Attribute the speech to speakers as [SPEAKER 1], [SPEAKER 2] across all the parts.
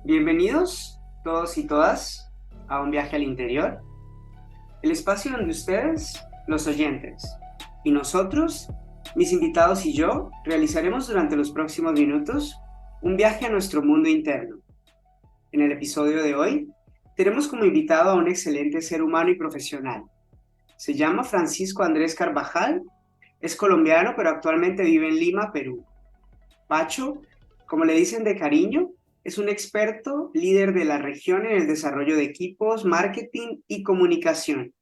[SPEAKER 1] Bienvenidos todos y todas a un viaje al interior, el espacio donde ustedes, los oyentes, y nosotros, mis invitados y yo, realizaremos durante los próximos minutos un viaje a nuestro mundo interno. En el episodio de hoy, tenemos como invitado a un excelente ser humano y profesional. Se llama Francisco Andrés Carvajal, es colombiano, pero actualmente vive en Lima, Perú. Pacho, como le dicen de cariño, es un experto líder de la región en el desarrollo de equipos, marketing y comunicación,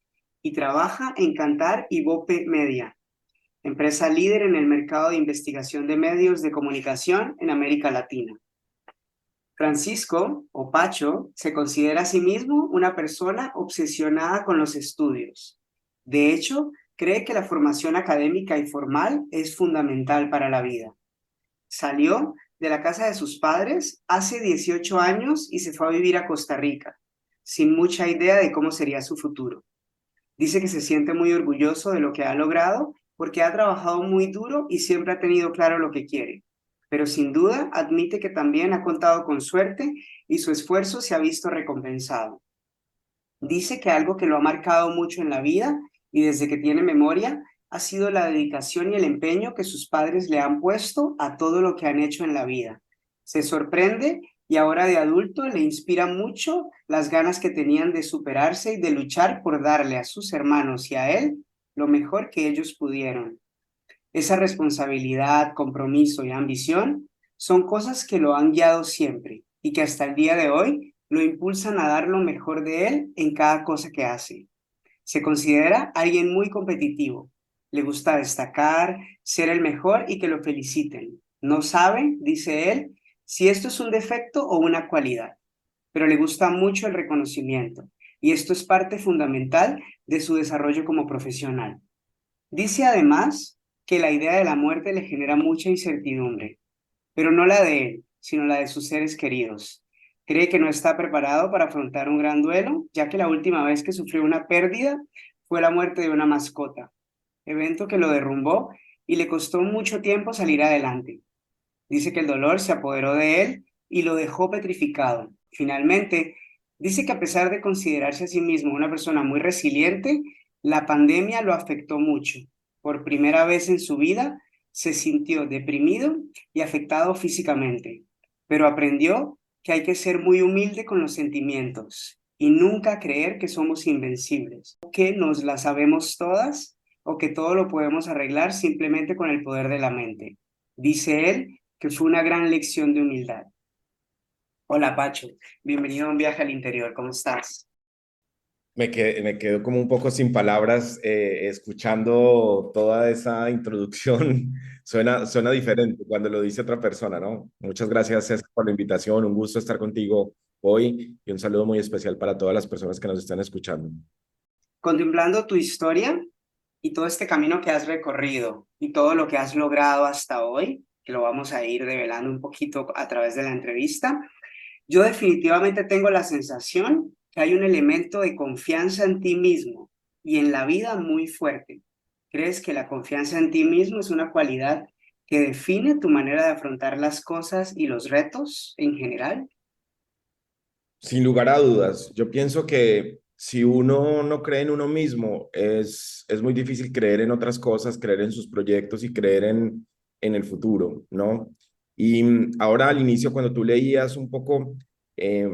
[SPEAKER 1] y trabaja en Cantar y Bope Media, empresa líder en el mercado de investigación de medios de comunicación en América Latina. Francisco, o Pacho, se considera a sí mismo una persona obsesionada con los estudios. De hecho, cree que la formación académica y formal es fundamental para la vida. Salió de la casa de sus padres hace 18 años y se fue a vivir a Costa Rica, sin mucha idea de cómo sería su futuro. Dice que se siente muy orgulloso de lo que ha logrado porque ha trabajado muy duro y siempre ha tenido claro lo que quiere. Pero sin duda admite que también ha contado con suerte y su esfuerzo se ha visto recompensado. Dice que algo que lo ha marcado mucho en la vida y desde que tiene memoria ha sido la dedicación y el empeño que sus padres le han puesto a todo lo que han hecho en la vida. Se sorprende y ahora de adulto le inspira mucho las ganas que tenían de superarse y de luchar por darle a sus hermanos y a él lo mejor que ellos pudieron. Esa responsabilidad, compromiso y ambición son cosas que lo han guiado siempre y que hasta el día de hoy lo impulsan a dar lo mejor de él en cada cosa que hace. Se considera alguien muy competitivo. Le gusta destacar, ser el mejor y que lo feliciten. No sabe, dice él, si esto es un defecto o una cualidad, pero le gusta mucho el reconocimiento y esto es parte fundamental de su desarrollo como profesional. Dice además que la idea de la muerte le genera mucha incertidumbre, pero no la de él, sino la de sus seres queridos. Cree que no está preparado para afrontar un gran duelo, ya que la última vez que sufrió una pérdida fue la muerte de una mascota, evento que lo derrumbó y le costó mucho tiempo salir adelante. Dice que el dolor se apoderó de él y lo dejó petrificado. Finalmente, dice que a pesar de considerarse a sí mismo una persona muy resiliente, la pandemia lo afectó mucho. Por primera vez en su vida se sintió deprimido y afectado físicamente, pero aprendió que hay que ser muy humilde con los sentimientos y nunca creer que somos invencibles, que nos la sabemos todas o que todo lo podemos arreglar simplemente con el poder de la mente. Dice él que fue una gran lección de humildad. Hola Pacho, bienvenido a un viaje al interior, ¿cómo estás?
[SPEAKER 2] Me quedo como un poco sin palabras escuchando toda esa introducción. Suena diferente cuando lo dice otra persona, ¿no? Muchas gracias, César, por la invitación. Un gusto estar contigo hoy y un saludo muy especial para todas las personas que nos están escuchando.
[SPEAKER 1] Contemplando tu historia y todo este camino que has recorrido y todo lo que has logrado hasta hoy, que lo vamos a ir develando un poquito a través de la entrevista, yo definitivamente tengo la sensación que hay un elemento de confianza en ti mismo y en la vida muy fuerte. ¿Crees que la confianza en ti mismo es una cualidad que define tu manera de afrontar las cosas y los retos en general?
[SPEAKER 2] Sin lugar a dudas, yo pienso que si uno no cree en uno mismo, es muy difícil creer en otras cosas, creer en sus proyectos y creer en el futuro, ¿no? Y ahora al inicio, cuando tú leías un poco, eh,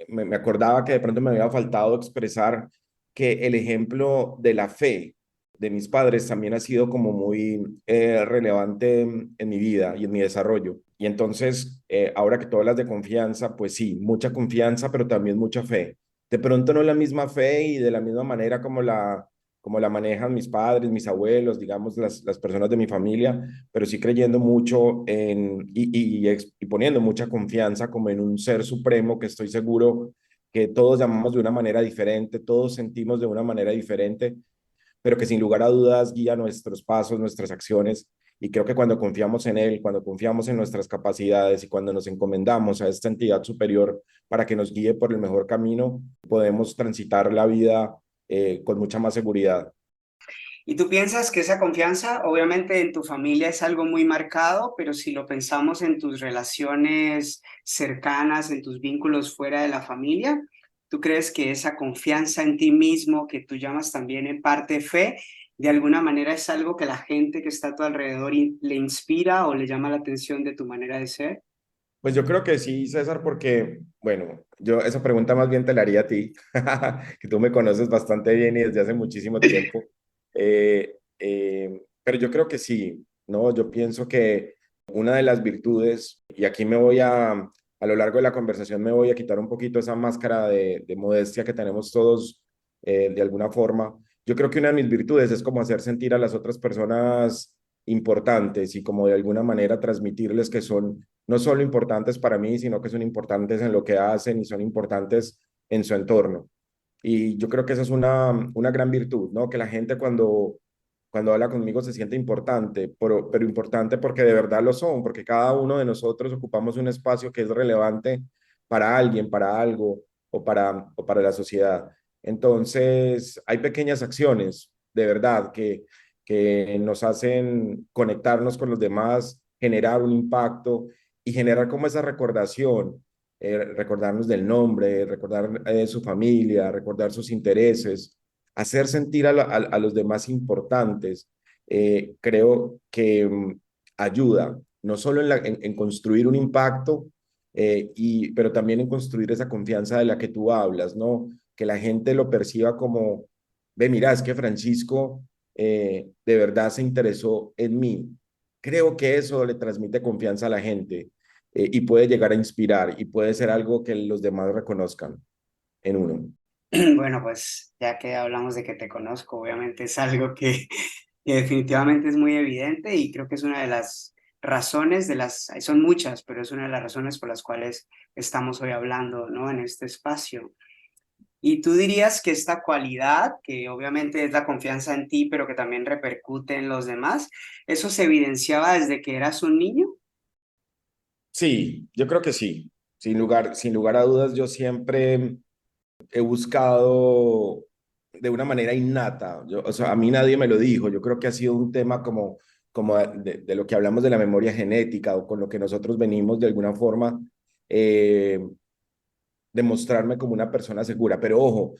[SPEAKER 2] me acordaba que de pronto me había faltado expresar que el ejemplo de la fe de mis padres también ha sido como muy relevante en mi vida y en mi desarrollo. Y entonces, ahora que tú hablas de confianza, pues sí, mucha confianza, pero también mucha fe. De pronto no la misma fe y de la misma manera como la manejan mis padres, mis abuelos, digamos, las personas de mi familia, pero sí creyendo mucho y poniendo mucha confianza como en un ser supremo que estoy seguro que todos llamamos de una manera diferente, todos sentimos de una manera diferente, pero que sin lugar a dudas guía nuestros pasos, nuestras acciones. Y creo que cuando confiamos en Él, cuando confiamos en nuestras capacidades y cuando nos encomendamos a esta entidad superior para que nos guíe por el mejor camino, podemos transitar la vida con mucha más seguridad.
[SPEAKER 1] Y tú piensas que esa confianza, obviamente en tu familia es algo muy marcado, pero si lo pensamos en tus relaciones cercanas, en tus vínculos fuera de la familia, ¿tú crees que esa confianza en ti mismo, que tú llamas también en parte fe, de alguna manera es algo que la gente que está a tu alrededor le inspira o le llama la atención de tu manera de ser?
[SPEAKER 2] Pues yo creo que sí, César, porque, bueno, yo esa pregunta más bien te la haría a ti, que tú me conoces bastante bien y desde hace muchísimo tiempo. Pero yo creo que sí, ¿no? Yo pienso que una de las virtudes, y aquí a lo largo de la conversación me voy a quitar un poquito esa máscara de modestia que tenemos todos de alguna forma. Yo creo que una de mis virtudes es como hacer sentir a las otras personas importantes y como de alguna manera transmitirles que son no solo importantes para mí, sino que son importantes en lo que hacen y son importantes en su entorno. Y yo creo que esa es una gran virtud, ¿no? Que la gente cuando habla conmigo se siente importante, pero importante porque de verdad lo son, porque cada uno de nosotros ocupamos un espacio que es relevante para alguien, para algo o para la sociedad. Entonces, hay pequeñas acciones de verdad que nos hacen conectarnos con los demás, generar un impacto y generar como esa recordación, recordarnos del nombre, recordar su familia, recordar sus intereses, hacer sentir a los demás importantes, creo que ayuda, no solo en construir un impacto, pero también en construir esa confianza de la que tú hablas, ¿no? Que la gente lo perciba como, ve, mira, es que Francisco de verdad se interesó en mí. Creo que eso le transmite confianza a la gente y puede llegar a inspirar y puede ser algo que los demás reconozcan en uno.
[SPEAKER 1] Bueno, pues ya que hablamos de que te conozco, obviamente es algo que definitivamente es muy evidente y creo que es una de las razones son muchas, pero es una de las razones por las cuales estamos hoy hablando, ¿no? En este espacio. Y tú dirías que esta cualidad, que obviamente es la confianza en ti, pero que también repercute en los demás, ¿eso se evidenciaba desde que eras un niño?
[SPEAKER 2] Sí, yo creo que sí. Sin lugar a dudas, yo siempre he buscado de una manera innata. O sea, a mí nadie me lo dijo. Yo creo que ha sido un tema como de lo que hablamos de la memoria genética o con lo que nosotros venimos de alguna forma eh, demostrarme como una persona segura. Pero ojo,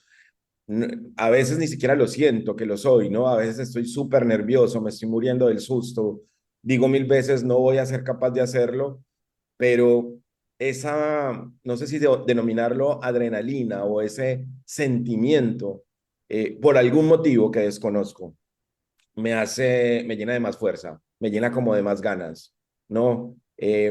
[SPEAKER 2] a veces ni siquiera lo siento que lo soy, ¿no? A veces estoy súper nervioso, me estoy muriendo del susto. Digo mil veces, no voy a ser capaz de hacerlo, pero no sé si denominarlo adrenalina o ese sentimiento, por algún motivo que desconozco, me llena de más fuerza, me llena como de más ganas, ¿no?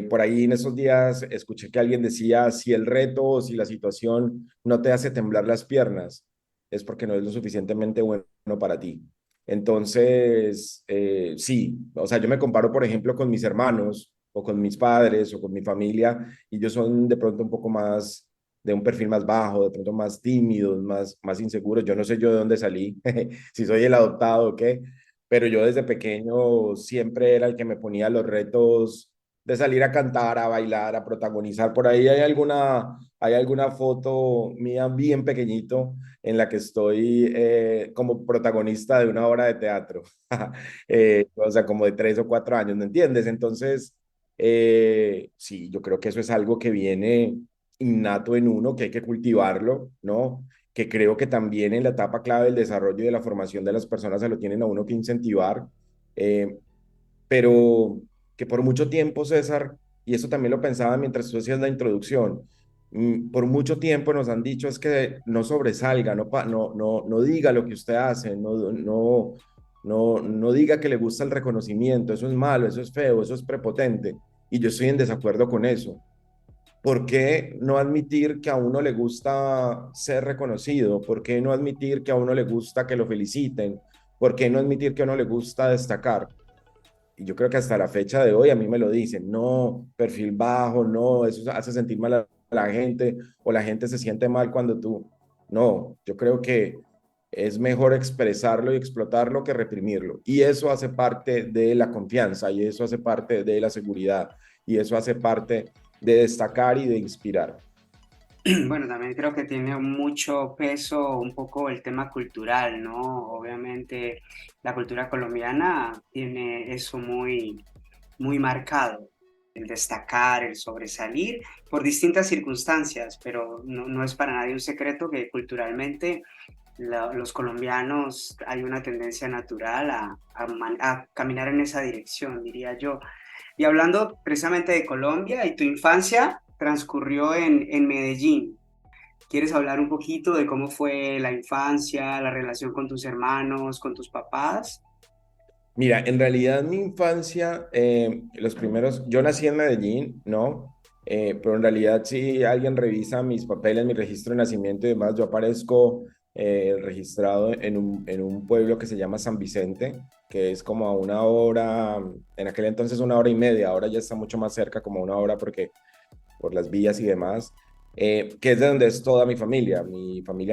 [SPEAKER 2] Por ahí en esos días escuché que alguien decía, si el reto o si la situación no te hace temblar las piernas, es porque no es lo suficientemente bueno para ti. Entonces, sí, o sea, yo me comparo, por ejemplo, con mis hermanos o con mis padres o con mi familia y ellos son de pronto un poco más de un perfil más bajo, de pronto más tímidos, más inseguros. Yo no sé yo de dónde salí, si soy el adoptado o qué, pero yo desde pequeño siempre era el que me ponía los retos de salir a cantar, a bailar, a protagonizar. Por ahí hay alguna foto mía bien pequeñito en la que estoy como protagonista de una obra de teatro, o sea, como de 3 o 4 años, ¿me entiendes? Entonces, sí, yo creo que eso es algo que viene innato en uno, que hay que cultivarlo, ¿no? Que creo que también en la etapa clave del desarrollo y de la formación de las personas se lo tienen a uno que incentivar, eh, pero que por mucho tiempo, César, y eso también lo pensaba mientras tú hacías la introducción, por mucho tiempo nos han dicho es que no sobresalga, no diga lo que usted hace, no diga que le gusta el reconocimiento, eso es malo, eso es feo, eso es prepotente, y yo estoy en desacuerdo con eso. ¿Por qué no admitir que a uno le gusta ser reconocido? ¿Por qué no admitir que a uno le gusta que lo feliciten? ¿Por qué no admitir que a uno le gusta destacar? Y yo creo que hasta la fecha de hoy a mí me lo dicen, no, perfil bajo, no, eso hace sentir mal a la gente o la gente se siente mal cuando tú. No, yo creo que es mejor expresarlo y explotarlo que reprimirlo. Y eso hace parte de la confianza y eso hace parte de la seguridad y eso hace parte de destacar y de inspirar.
[SPEAKER 1] Bueno, también creo que tiene mucho peso un poco el tema cultural, ¿no? Obviamente la cultura colombiana tiene eso muy marcado, el destacar, el sobresalir por distintas circunstancias, pero no es para nadie un secreto que culturalmente los colombianos hay una tendencia natural a caminar en esa dirección, diría yo. Y hablando precisamente de Colombia y tu infancia transcurrió en Medellín. ¿Quieres hablar un poquito de cómo fue la infancia, la relación con tus hermanos, con tus papás?
[SPEAKER 2] Mira, en realidad mi infancia, los primeros, yo nací en Medellín, ¿no? Pero en realidad si alguien revisa mis papeles, mi registro de nacimiento y demás, yo aparezco registrado en un pueblo que se llama San Vicente, que es como a una hora, en aquel entonces una hora y media, ahora ya está mucho más cerca, como una hora porque por las vías y demás, que es de donde es toda mi familia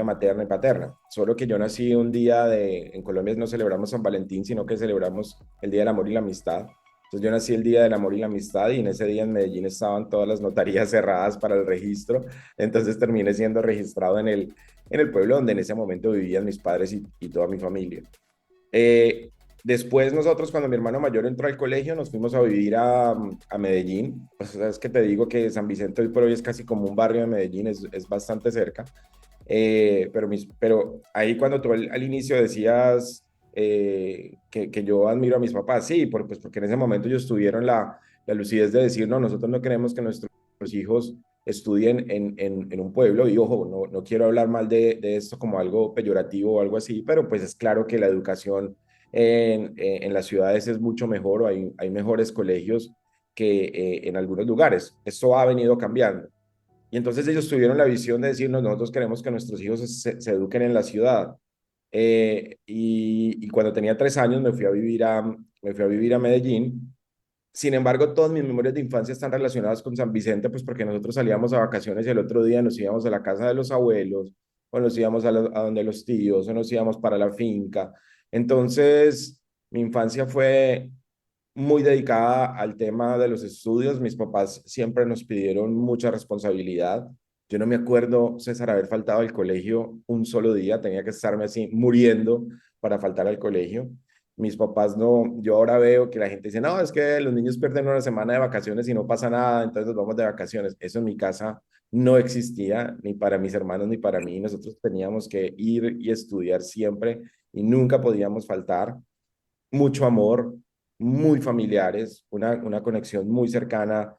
[SPEAKER 2] materna y paterna. Solo que yo nací un día en Colombia no celebramos San Valentín, sino que celebramos el Día del Amor y la Amistad. Entonces yo nací el Día del Amor y la Amistad y en ese día en Medellín estaban todas las notarías cerradas para el registro. Entonces terminé siendo registrado en el pueblo donde en ese momento vivían mis padres y toda mi familia. Eh, Después nosotros, cuando mi hermano mayor entró al colegio, nos fuimos a vivir a Medellín. Pues, es que te digo que San Vicente hoy por hoy es casi como un barrio de Medellín, es bastante cerca. Pero ahí cuando tú al inicio decías que yo admiro a mis papás, sí, pues porque en ese momento ellos tuvieron la lucidez de decir, no, nosotros no queremos que nuestros hijos estudien en un pueblo, y ojo, no quiero hablar mal de esto como algo peyorativo o algo así, pero pues es claro que la educación en las ciudades es mucho mejor, o hay mejores colegios que en algunos lugares. Esto ha venido cambiando. Y entonces ellos tuvieron la visión de decirnos, nosotros queremos que nuestros hijos se eduquen en la ciudad. Y cuando tenía 3 años me fui a vivir a Medellín. Sin embargo, todas mis memorias de infancia están relacionadas con San Vicente, pues porque nosotros salíamos a vacaciones y el otro día nos íbamos a la casa de los abuelos, o nos íbamos a donde los tíos, o nos íbamos para la finca. Entonces, mi infancia fue muy dedicada al tema de los estudios. Mis papás siempre nos pidieron mucha responsabilidad. Yo no me acuerdo, César, haber faltado al colegio un solo día. Tenía que estarme así muriendo para faltar al colegio. Mis papás no, yo ahora veo que la gente dice, no, es que los niños pierden una semana de vacaciones y no pasa nada, entonces nos vamos de vacaciones. Eso en mi casa no existía, ni para mis hermanos ni para mí. Nosotros teníamos que ir y estudiar siempre y nunca podíamos faltar. Mucho amor, muy familiares, una conexión muy cercana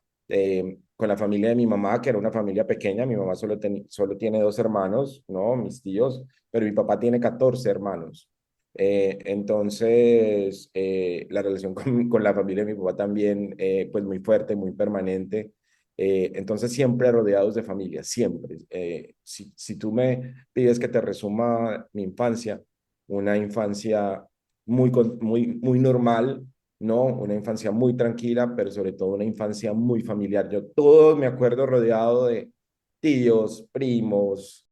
[SPEAKER 2] con la familia de mi mamá, que era una familia pequeña. Mi mamá solo tiene 2 hermanos, ¿no? Mis tíos, pero mi papá tiene 14 hermanos. Entonces, la relación con la familia de mi papá también, pues muy fuerte, muy permanente. Entonces, siempre rodeados de familia, siempre. Si tú me pides que te resuma mi infancia, una infancia muy normal, ¿no? Una infancia muy tranquila, pero sobre todo una infancia muy familiar. Yo todo me acuerdo rodeado de tíos, primos,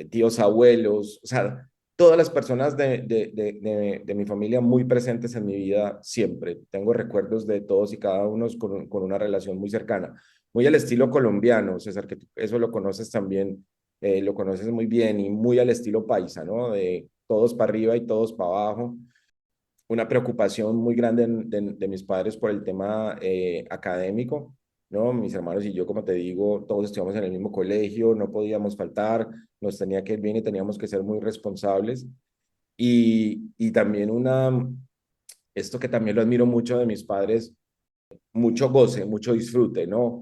[SPEAKER 2] tíos abuelos, o sea, todas las personas de mi familia muy presentes en mi vida siempre. Tengo recuerdos de todos y cada uno con una relación muy cercana, muy al estilo colombiano, César, que eso lo conoces también, lo conoces muy bien, y muy al estilo paisa, ¿no? De todos para arriba y todos para abajo. Una preocupación muy grande de mis padres por el tema académico, ¿no? Mis hermanos y yo, como te digo, todos estudiamos en el mismo colegio, no podíamos faltar, nos tenía que ir bien y teníamos que ser muy responsables. Y también esto que también lo admiro mucho de mis padres, mucho goce, mucho disfrute, ¿no?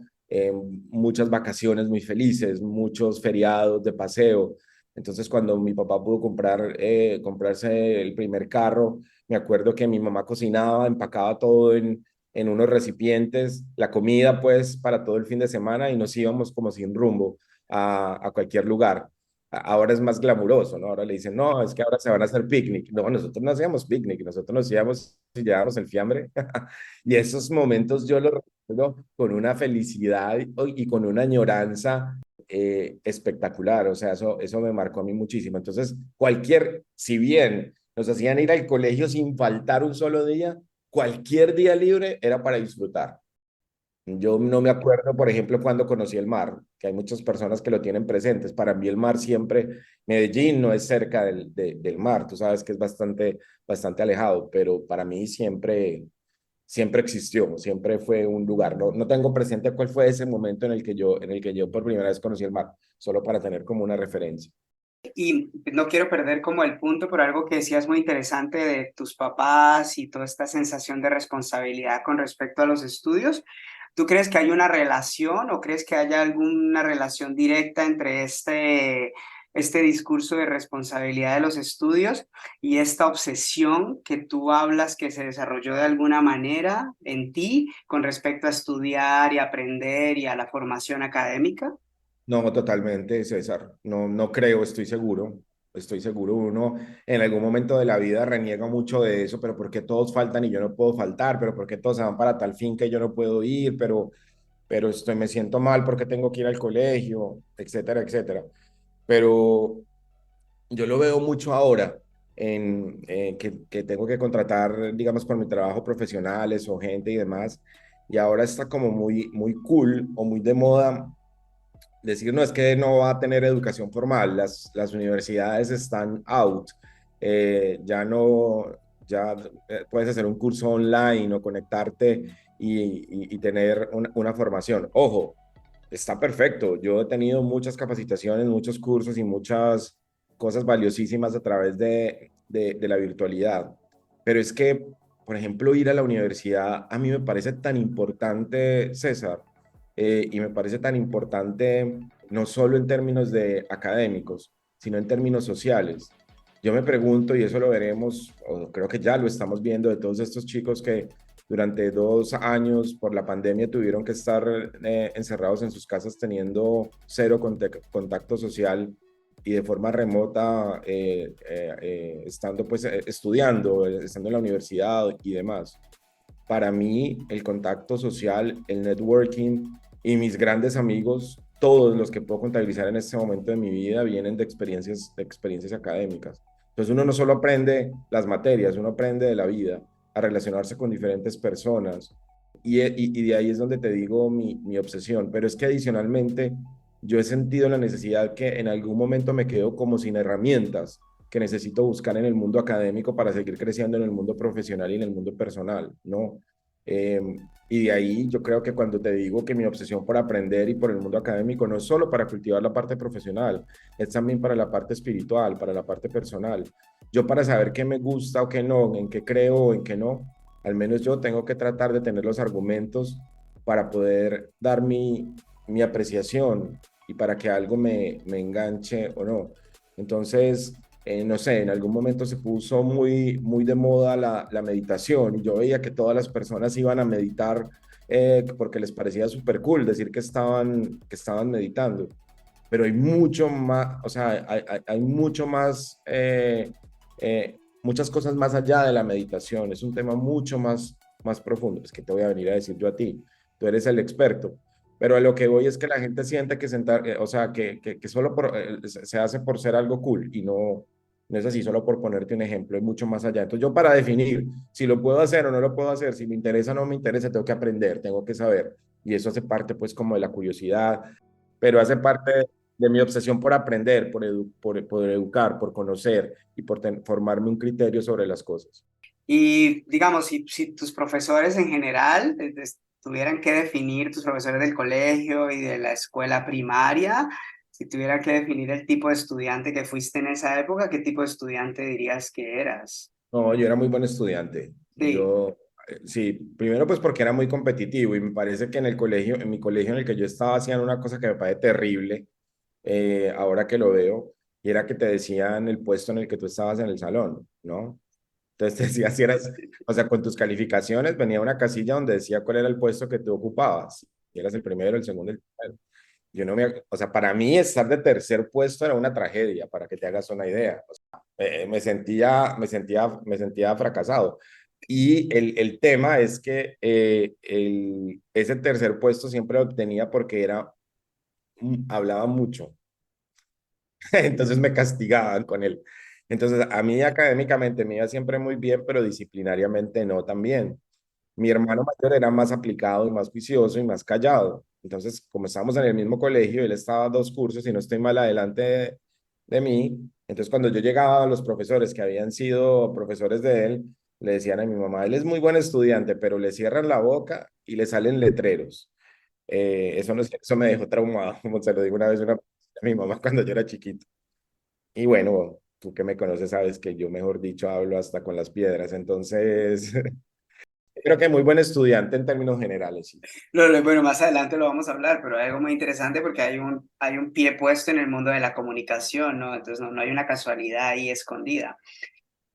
[SPEAKER 2] Muchas vacaciones muy felices, muchos feriados de paseo. Entonces, cuando mi papá pudo comprarse el primer carro, me acuerdo que mi mamá cocinaba, empacaba todo en unos recipientes, la comida pues para todo el fin de semana, y nos íbamos como sin rumbo a cualquier lugar. Ahora es más glamuroso, ¿no? Ahora le dicen, no, es que ahora se van a hacer picnic. No, nosotros no hacíamos picnic, nosotros nos íbamos y llevábamos el fiambre. Y esos momentos yo los recuerdo con una felicidad y con una añoranza espectacular. O sea, eso me marcó a mí muchísimo. Entonces, si bien nos hacían ir al colegio sin faltar un solo día, cualquier día libre era para disfrutar. Yo no me acuerdo, por ejemplo, cuando conocí el mar, que hay muchas personas que lo tienen presentes. Para mí el mar siempre, Medellín no es cerca del mar, tú sabes que es bastante alejado, pero para mí siempre existió, siempre fue un lugar. No tengo presente cuál fue ese momento en el que yo por primera vez conocí el mar, solo para tener como una referencia.
[SPEAKER 1] Y no quiero perder como el punto, por algo que decías muy interesante de tus papás y toda esta sensación de responsabilidad con respecto a los estudios. ¿Tú crees que hay una relación o crees que haya alguna relación directa entre este discurso de responsabilidad de los estudios y esta obsesión que tú hablas que se desarrolló de alguna manera en ti con respecto a estudiar y aprender y a la formación académica?
[SPEAKER 2] No, totalmente, César. No creo, estoy seguro. Uno en algún momento de la vida reniega mucho de eso, pero ¿por qué todos faltan y yo no puedo faltar? ¿Pero por qué todos se van para tal fin que yo no puedo ir? Pero me siento mal porque tengo que ir al colegio, etcétera, etcétera. Pero yo lo veo mucho ahora que tengo que contratar, digamos, por mi trabajo profesionales o gente y demás. Y ahora está como muy cool o muy de moda decir, no, es que no va a tener educación formal, las universidades están out, ya no, ya puedes hacer un curso online o conectarte y tener una formación. Ojo, está perfecto, yo he tenido muchas capacitaciones, muchos cursos y muchas cosas valiosísimas a través de la virtualidad, pero es que, por ejemplo, ir a la universidad a mí me parece tan importante, César, y me parece tan importante no solo en términos de académicos, sino en términos sociales. Yo me pregunto, y eso lo veremos, o creo que ya lo estamos viendo, de todos estos chicos que durante 2 años por la pandemia tuvieron que estar encerrados en sus casas teniendo cero contacto social y de forma remota, estando pues estudiando, estando en la universidad y demás. Para mí, el contacto social, el networking y mis grandes amigos, todos los que puedo contabilizar en este momento de mi vida, vienen de experiencias académicas. Entonces uno no solo aprende las materias, uno aprende de la vida, a relacionarse con diferentes personas. Y de ahí es donde te digo mi obsesión. Pero es que adicionalmente yo he sentido la necesidad que en algún momento me quedo como sin herramientas que necesito buscar en el mundo académico para seguir creciendo en el mundo profesional y en el mundo personal, ¿no? Eh, y de ahí yo creo que cuando te digo que mi obsesión por aprender y por el mundo académico no es solo para cultivar la parte profesional, es también para la parte espiritual, para la parte personal. Yo para saber qué me gusta o qué no, en qué creo o en qué no, al menos yo tengo que tratar de tener los argumentos para poder dar mi apreciación y para que algo me enganche o no. Entonces, no sé, en algún momento se puso muy de moda la meditación y yo veía que todas las personas iban a meditar porque les parecía súper cool decir que estaban meditando, pero hay mucho más, o sea, hay mucho más, muchas cosas más allá de la meditación, es un tema mucho más profundo, es que te voy a venir a decir yo a ti, tú eres el experto. Pero a lo que voy es que la gente siente que sentar, o sea, que solo se hace por ser algo cool y no es así, solo por ponerte un ejemplo, es mucho más allá. Entonces yo para definir si lo puedo hacer o no lo puedo hacer, si me interesa o no me interesa, tengo que aprender, tengo que saber. Y eso hace parte pues como de la curiosidad, pero hace parte de mi obsesión por aprender, por educar, por conocer y por formarme un criterio sobre las cosas.
[SPEAKER 1] Y digamos, si tus profesores en general tuvieran que definir, tus profesores del colegio y de la escuela primaria, si tuvieran que definir el tipo de estudiante que fuiste en esa época, ¿qué tipo de estudiante dirías que eras?
[SPEAKER 2] No, yo era muy buen estudiante.
[SPEAKER 1] Sí,
[SPEAKER 2] Sí, primero pues porque era muy competitivo y me parece que en mi colegio en el que yo estaba hacían una cosa que me parece terrible, ahora que lo veo, y era que te decían el puesto en el que tú estabas en el salón, ¿no? Entonces te decía si eras, o sea, con tus calificaciones venía una casilla donde decía cuál era el puesto que tú ocupabas, si eras el primero, el segundo, el tercero. Yo no me, o sea, para mí estar de tercer puesto era una tragedia, para que te hagas una idea. O sea, me sentía fracasado. Y el tema es que ese tercer puesto siempre lo obtenía porque hablaba mucho. Entonces me castigaban con él. Entonces a mí académicamente me iba siempre muy bien, pero disciplinariamente no tan bien. Mi hermano mayor era más aplicado y más juicioso y más callado. Entonces, como estábamos en el mismo colegio, él estaba 2 cursos y no estoy mal adelante de mí. Entonces, cuando yo llegaba a los profesores que habían sido profesores de él, le decían a mi mamá, él es muy buen estudiante, pero le cierran la boca y le salen letreros. Eso, no, eso me dejó traumado, como se lo digo una vez a mi mamá cuando yo era chiquito. Y bueno, tú que me conoces sabes que yo, mejor dicho, hablo hasta con las piedras. Entonces, creo que muy buen estudiante en términos generales, sí.
[SPEAKER 1] Bueno, más adelante lo vamos a hablar, pero hay algo muy interesante porque hay un pie puesto en el mundo de la comunicación, ¿no? Entonces no hay una casualidad ahí escondida.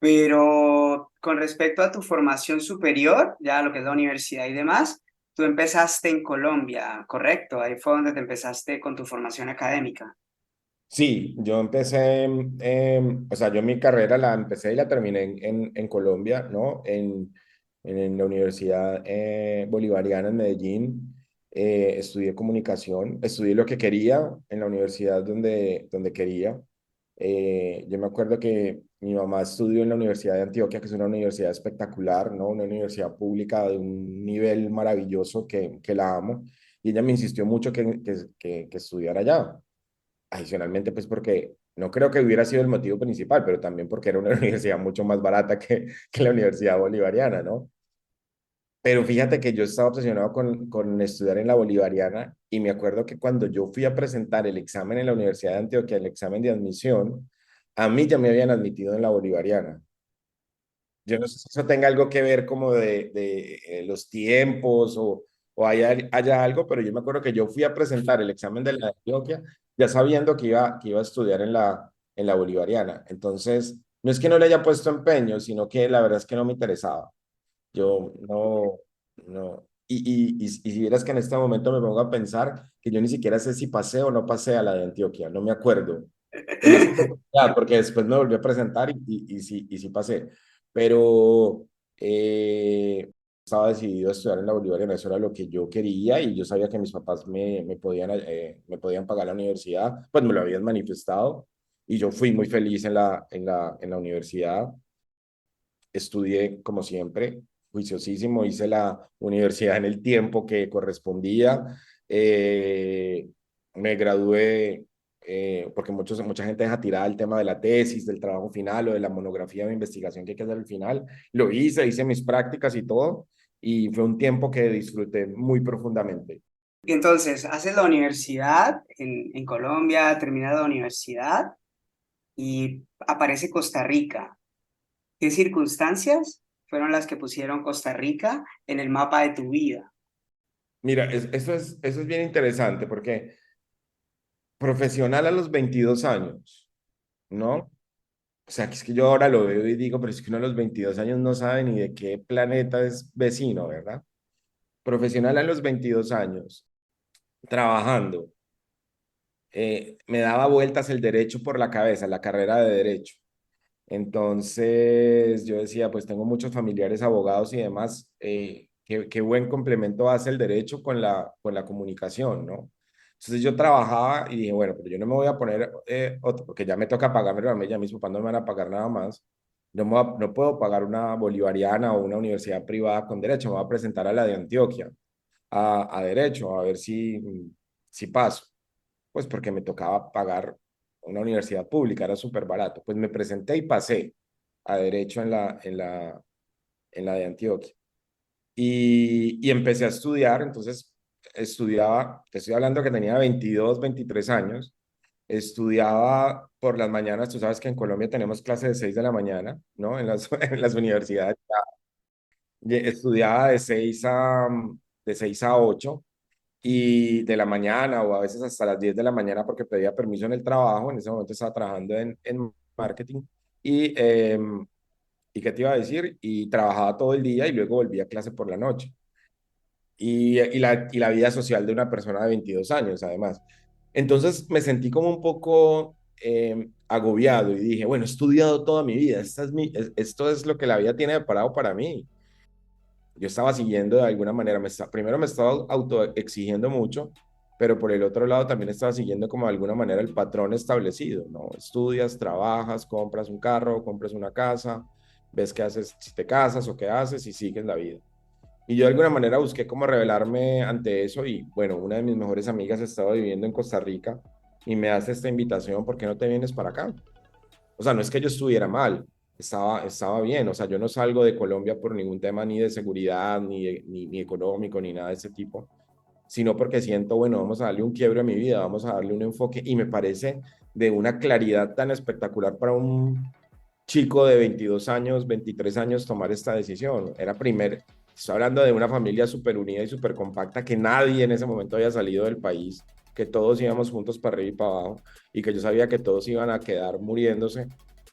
[SPEAKER 1] Pero con respecto a tu formación superior, ya lo que es la universidad y demás, tú empezaste en Colombia, ¿correcto? Ahí fue donde te empezaste con tu formación académica.
[SPEAKER 2] Sí, yo empecé, o sea, yo mi carrera la empecé y la terminé en Colombia, ¿no? En la Universidad Bolivariana en Medellín. Estudié comunicación, estudié lo que quería en la universidad donde quería. Yo me acuerdo que mi mamá estudió en la Universidad de Antioquia, que es una universidad espectacular, ¿no? Una universidad pública de un nivel maravilloso que la amo. Y ella me insistió mucho que estudiara allá. Adicionalmente, pues porque no creo que hubiera sido el motivo principal, pero también porque era una universidad mucho más barata que la Universidad Bolivariana, ¿no? Pero fíjate que yo estaba obsesionado con estudiar en la Bolivariana y me acuerdo que cuando yo fui a presentar el examen en la Universidad de Antioquia, el examen de admisión, a mí ya me habían admitido en la Bolivariana. Yo no sé si eso tenga algo que ver como de los tiempos o haya algo, pero yo me acuerdo que yo fui a presentar el examen de la de Antioquia ya sabiendo que iba a estudiar en la Bolivariana. Entonces, no es que no le haya puesto empeño, sino que la verdad es que no me interesaba. Yo no. Y si vieras que en este momento me pongo a pensar que yo ni siquiera sé si pasé o no pasé a la de Antioquia, no me acuerdo. En esa oportunidad, porque después me volví a presentar y sí pasé. Pero estaba decidido a estudiar en la Bolivariana, eso era lo que yo quería y yo sabía que mis papás me podían pagar la universidad, pues me lo habían manifestado y yo fui muy feliz en la universidad. Estudié como siempre, juiciosísimo, hice la universidad en el tiempo que correspondía. eh, Me gradué porque mucha gente deja tirada el tema de la tesis, del trabajo final o de la monografía de investigación que hay que hacer al final. Lo hice mis prácticas y todo, y fue un tiempo que disfruté muy profundamente.
[SPEAKER 1] Y entonces, haces la universidad en Colombia, terminas la universidad y aparece Costa Rica. ¿Qué circunstancias fueron las que pusieron Costa Rica en el mapa de tu vida?
[SPEAKER 2] Mira, eso es bien interesante porque profesional a los 22 años, ¿no? O sea, que es que yo ahora lo veo y digo, pero es que uno a los 22 años no sabe ni de qué planeta es vecino, ¿verdad? Profesional a los 22 años, trabajando, me daba vueltas el derecho por la cabeza, la carrera de derecho. Entonces yo decía, pues tengo muchos familiares abogados y demás, qué buen complemento hace el derecho con la comunicación, ¿no? Entonces yo trabajaba y dije, bueno, pero yo no me voy a poner otro, porque ya me toca pagarme a mí, ya mis papás no me van a pagar nada más. No puedo pagar una bolivariana o una universidad privada con derecho, me voy a presentar a la de Antioquia, a derecho, a ver si paso. Pues porque me tocaba pagar una universidad pública, era súper barato. Pues me presenté y pasé a derecho en la de Antioquia. Y empecé a estudiar, entonces estudiaba, te estoy hablando que tenía 22 23 años, estudiaba por las mañanas, tú sabes que en Colombia tenemos clases de 6 de la mañana, ¿no? En las universidades. Estudiaba de seis a 8 y de la mañana o a veces hasta las 10 de la mañana porque pedía permiso en el trabajo. En ese momento estaba trabajando en marketing y ¿qué te iba a decir? Y trabajaba todo el día y luego volvía a clase por la noche. Y la vida social de una persona de 22 años, además. Entonces me sentí como un poco agobiado y dije, bueno, he estudiado toda mi vida, esto es lo que la vida tiene preparado para mí. Yo estaba siguiendo de alguna manera, primero me estaba autoexigiendo mucho, pero por el otro lado también estaba siguiendo como de alguna manera el patrón establecido, ¿no? Estudias, trabajas, compras un carro, compras una casa, ves qué haces, si te casas o qué haces y sigues la vida. Y yo de alguna manera busqué cómo rebelarme ante eso y bueno, una de mis mejores amigas estaba viviendo en Costa Rica y me hace esta invitación, ¿por qué no te vienes para acá? O sea, no es que yo estuviera mal, estaba bien, o sea, yo no salgo de Colombia por ningún tema ni de seguridad, ni económico, ni nada de ese tipo, sino porque siento, bueno, vamos a darle un quiebre a mi vida, vamos a darle un enfoque y me parece de una claridad tan espectacular para un chico de 22 años, 23 años tomar esta decisión. Estoy hablando de una familia súper unida y súper compacta, que nadie en ese momento había salido del país, que todos íbamos juntos para arriba y para abajo, y que yo sabía que todos iban a quedar muriéndose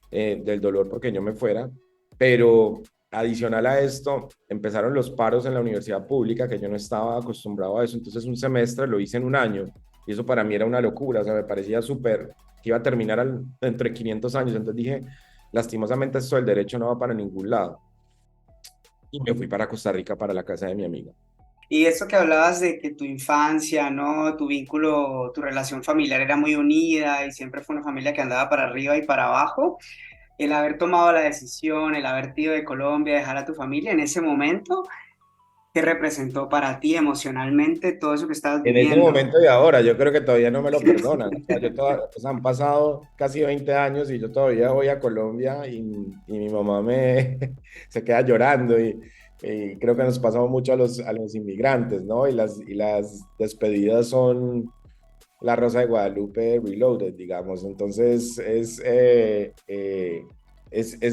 [SPEAKER 2] del dolor porque yo me fuera, pero adicional a esto, empezaron los paros en la universidad pública, que yo no estaba acostumbrado a eso, entonces un semestre lo hice en un año, y eso para mí era una locura, o sea, me parecía súper, que iba a terminar entre 500 años, entonces dije, lastimosamente esto del derecho no va para ningún lado, y me fui para Costa Rica, para la casa de mi amiga.
[SPEAKER 1] Y eso que hablabas de que tu infancia, ¿no? Tu vínculo, tu relación familiar era muy unida y siempre fue una familia que andaba para arriba y para abajo. El haber tomado la decisión, el haber ido de Colombia, dejar a tu familia en ese momento, ¿qué representó para ti emocionalmente todo eso que estabas
[SPEAKER 2] En ese
[SPEAKER 1] viviendo?
[SPEAKER 2] momento y ahora, yo creo que todavía no me lo perdonan. O sea, o sea, han pasado casi 20 años y yo todavía voy a Colombia y mi mamá se queda llorando y creo que nos pasamos mucho a los inmigrantes, ¿no? Y las despedidas son La Rosa de Guadalupe Reloaded, digamos. Entonces es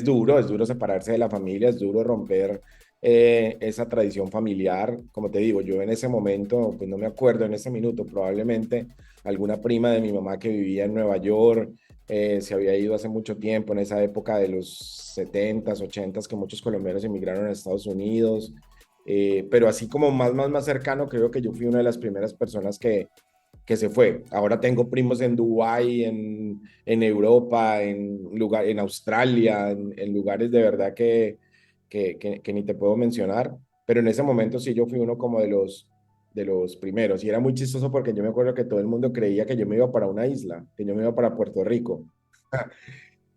[SPEAKER 2] duro separarse de la familia, es duro romper esa tradición familiar. Como te digo, yo en ese momento, pues no me acuerdo en ese minuto, probablemente alguna prima de mi mamá que vivía en Nueva York se había ido hace mucho tiempo, en esa época de los 70s, 80s, que muchos colombianos emigraron a Estados Unidos. Pero así como más cercano, creo que yo fui una de las primeras personas que se fue. Ahora tengo primos en Dubái, en Europa, en Australia, en lugares de verdad que ni te puedo mencionar, pero en ese momento sí yo fui uno como de los primeros y era muy chistoso porque yo me acuerdo que todo el mundo creía que yo me iba para una isla, que yo me iba para Puerto Rico.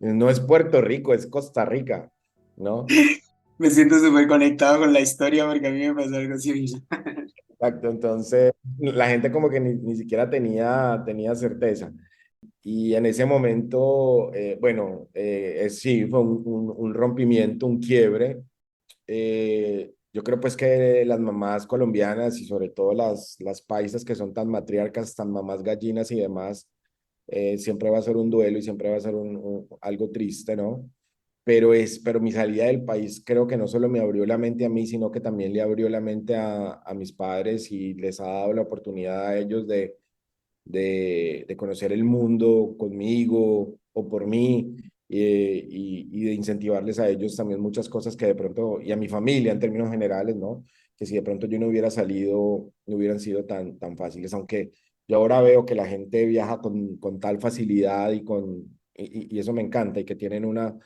[SPEAKER 2] No es Puerto Rico, es Costa Rica, ¿no?
[SPEAKER 1] Me siento súper conectado con la historia porque a mí me pasó algo así.
[SPEAKER 2] Exacto, entonces la gente como que ni siquiera tenía certeza. Y en ese momento, bueno, sí, fue un rompimiento, un quiebre. Yo creo pues que las mamás colombianas y sobre todo las paisas que son tan matriarcas, tan mamás gallinas y demás, siempre va a ser un duelo y siempre va a ser algo triste, ¿no? Pero mi salida del país creo que no solo me abrió la mente a mí, sino que también le abrió la mente a mis padres y les ha dado la oportunidad a ellos de conocer el mundo conmigo o por mí y de incentivarles a ellos también muchas cosas que de pronto, y a mi familia en términos generales, ¿no? Que si de pronto yo no hubiera salido, no hubieran sido tan fáciles, aunque yo ahora veo que la gente viaja con tal facilidad y eso me encanta y que tienen una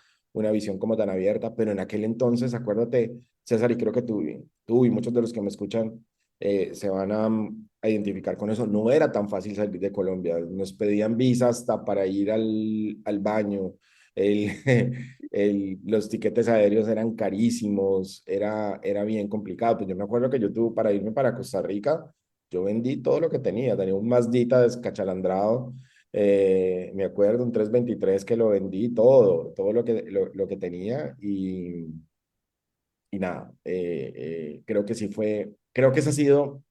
[SPEAKER 2] visión como tan abierta, pero en aquel entonces, acuérdate, César, y creo que tú y muchos de los que me escuchan se van a identificar con eso. No era tan fácil salir de Colombia. Nos pedían visa hasta para ir al baño. El, los tiquetes aéreos eran carísimos, era bien complicado. Pues yo me acuerdo que yo tuve para irme para Costa Rica, yo vendí todo lo que tenía. Tenía un Mazdita descachalandrado, me acuerdo, un 323 que lo vendí todo lo que tenía y nada, creo que sí creo que esa ha sido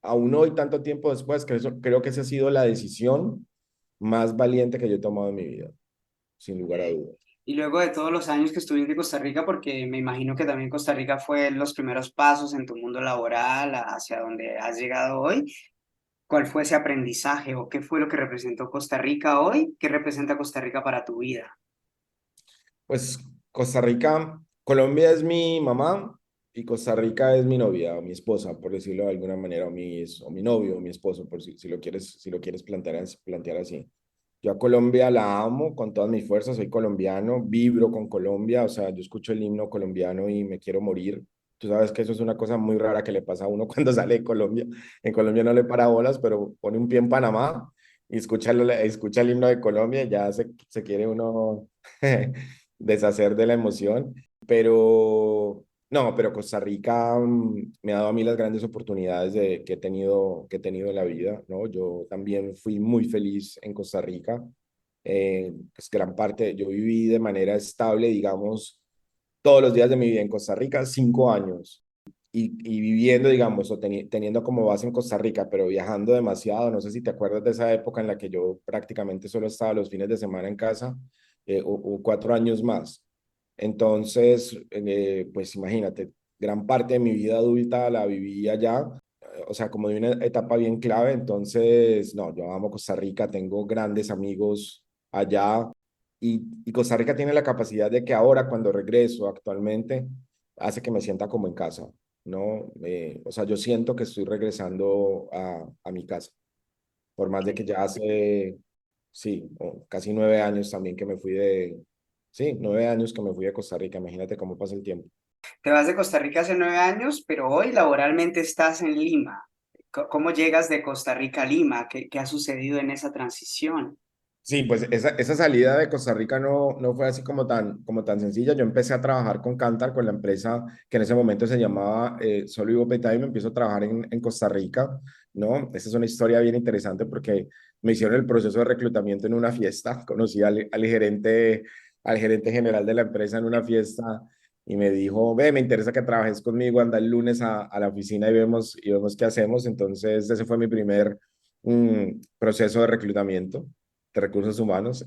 [SPEAKER 2] aún hoy, tanto tiempo después, creo que esa ha sido la decisión más valiente que yo he tomado en mi vida, sin lugar a dudas.
[SPEAKER 1] Y luego de todos los años que estuviste en Costa Rica, porque me imagino que también Costa Rica fue los primeros pasos en tu mundo laboral hacia donde has llegado hoy, ¿cuál fue ese aprendizaje o qué fue lo que representó Costa Rica hoy? ¿Qué representa Costa Rica para tu vida?
[SPEAKER 2] Pues Costa Rica, Colombia es mi mamá y Costa Rica es mi novia o mi esposa, por decirlo de alguna manera, o mi novio o mi esposo, por si lo quieres plantear así. Yo a Colombia la amo con todas mis fuerzas, soy colombiano, vibro con Colombia, o sea, yo escucho el himno colombiano y me quiero morir. Tú sabes que eso es una cosa muy rara que le pasa a uno cuando sale de Colombia. En Colombia no le para bolas, pero pone un pie en Panamá y escucha el himno de Colombia y ya se quiere uno deshacer de la emoción. Pero No, pero Costa Rica me ha dado a mí las grandes oportunidades que he tenido en la vida, ¿no? Yo también fui muy feliz en Costa Rica. Pues gran parte, yo viví de manera estable, digamos, todos los días de mi vida en Costa Rica, 5 años. Y viviendo, digamos, o teniendo como base en Costa Rica, pero viajando demasiado. No sé si te acuerdas de esa época en la que yo prácticamente solo estaba los fines de semana en casa, o 4 años más. Entonces, pues imagínate, gran parte de mi vida adulta la viví allá, o sea, como de una etapa bien clave. Entonces, no, yo amo Costa Rica, tengo grandes amigos allá, y Costa Rica tiene la capacidad de que ahora, cuando regreso actualmente, hace que me sienta como en casa, ¿no? O sea, yo siento que estoy regresando a mi casa, por más de que ya hace, sí, casi 9 años también que me fui sí, 9 años que me fui de Costa Rica. Imagínate cómo pasa el tiempo.
[SPEAKER 1] Te vas de Costa Rica hace 9 años, pero hoy laboralmente estás en Lima. ¿Cómo llegas de Costa Rica a Lima? ¿Qué ha sucedido en esa transición?
[SPEAKER 2] Sí, pues esa salida de Costa Rica no fue así como tan sencilla. Yo empecé a trabajar con Cantar, con la empresa que en ese momento se llamaba Solo Vivo Petá, y me empiezo a trabajar en Costa Rica, ¿no? Esa es una historia bien interesante porque me hicieron el proceso de reclutamiento en una fiesta. Conocí al gerente general de la empresa en una fiesta, y me dijo: ve, me interesa que trabajes conmigo, anda el lunes a la oficina y vemos qué hacemos. Entonces, ese fue mi primer proceso de reclutamiento de recursos humanos.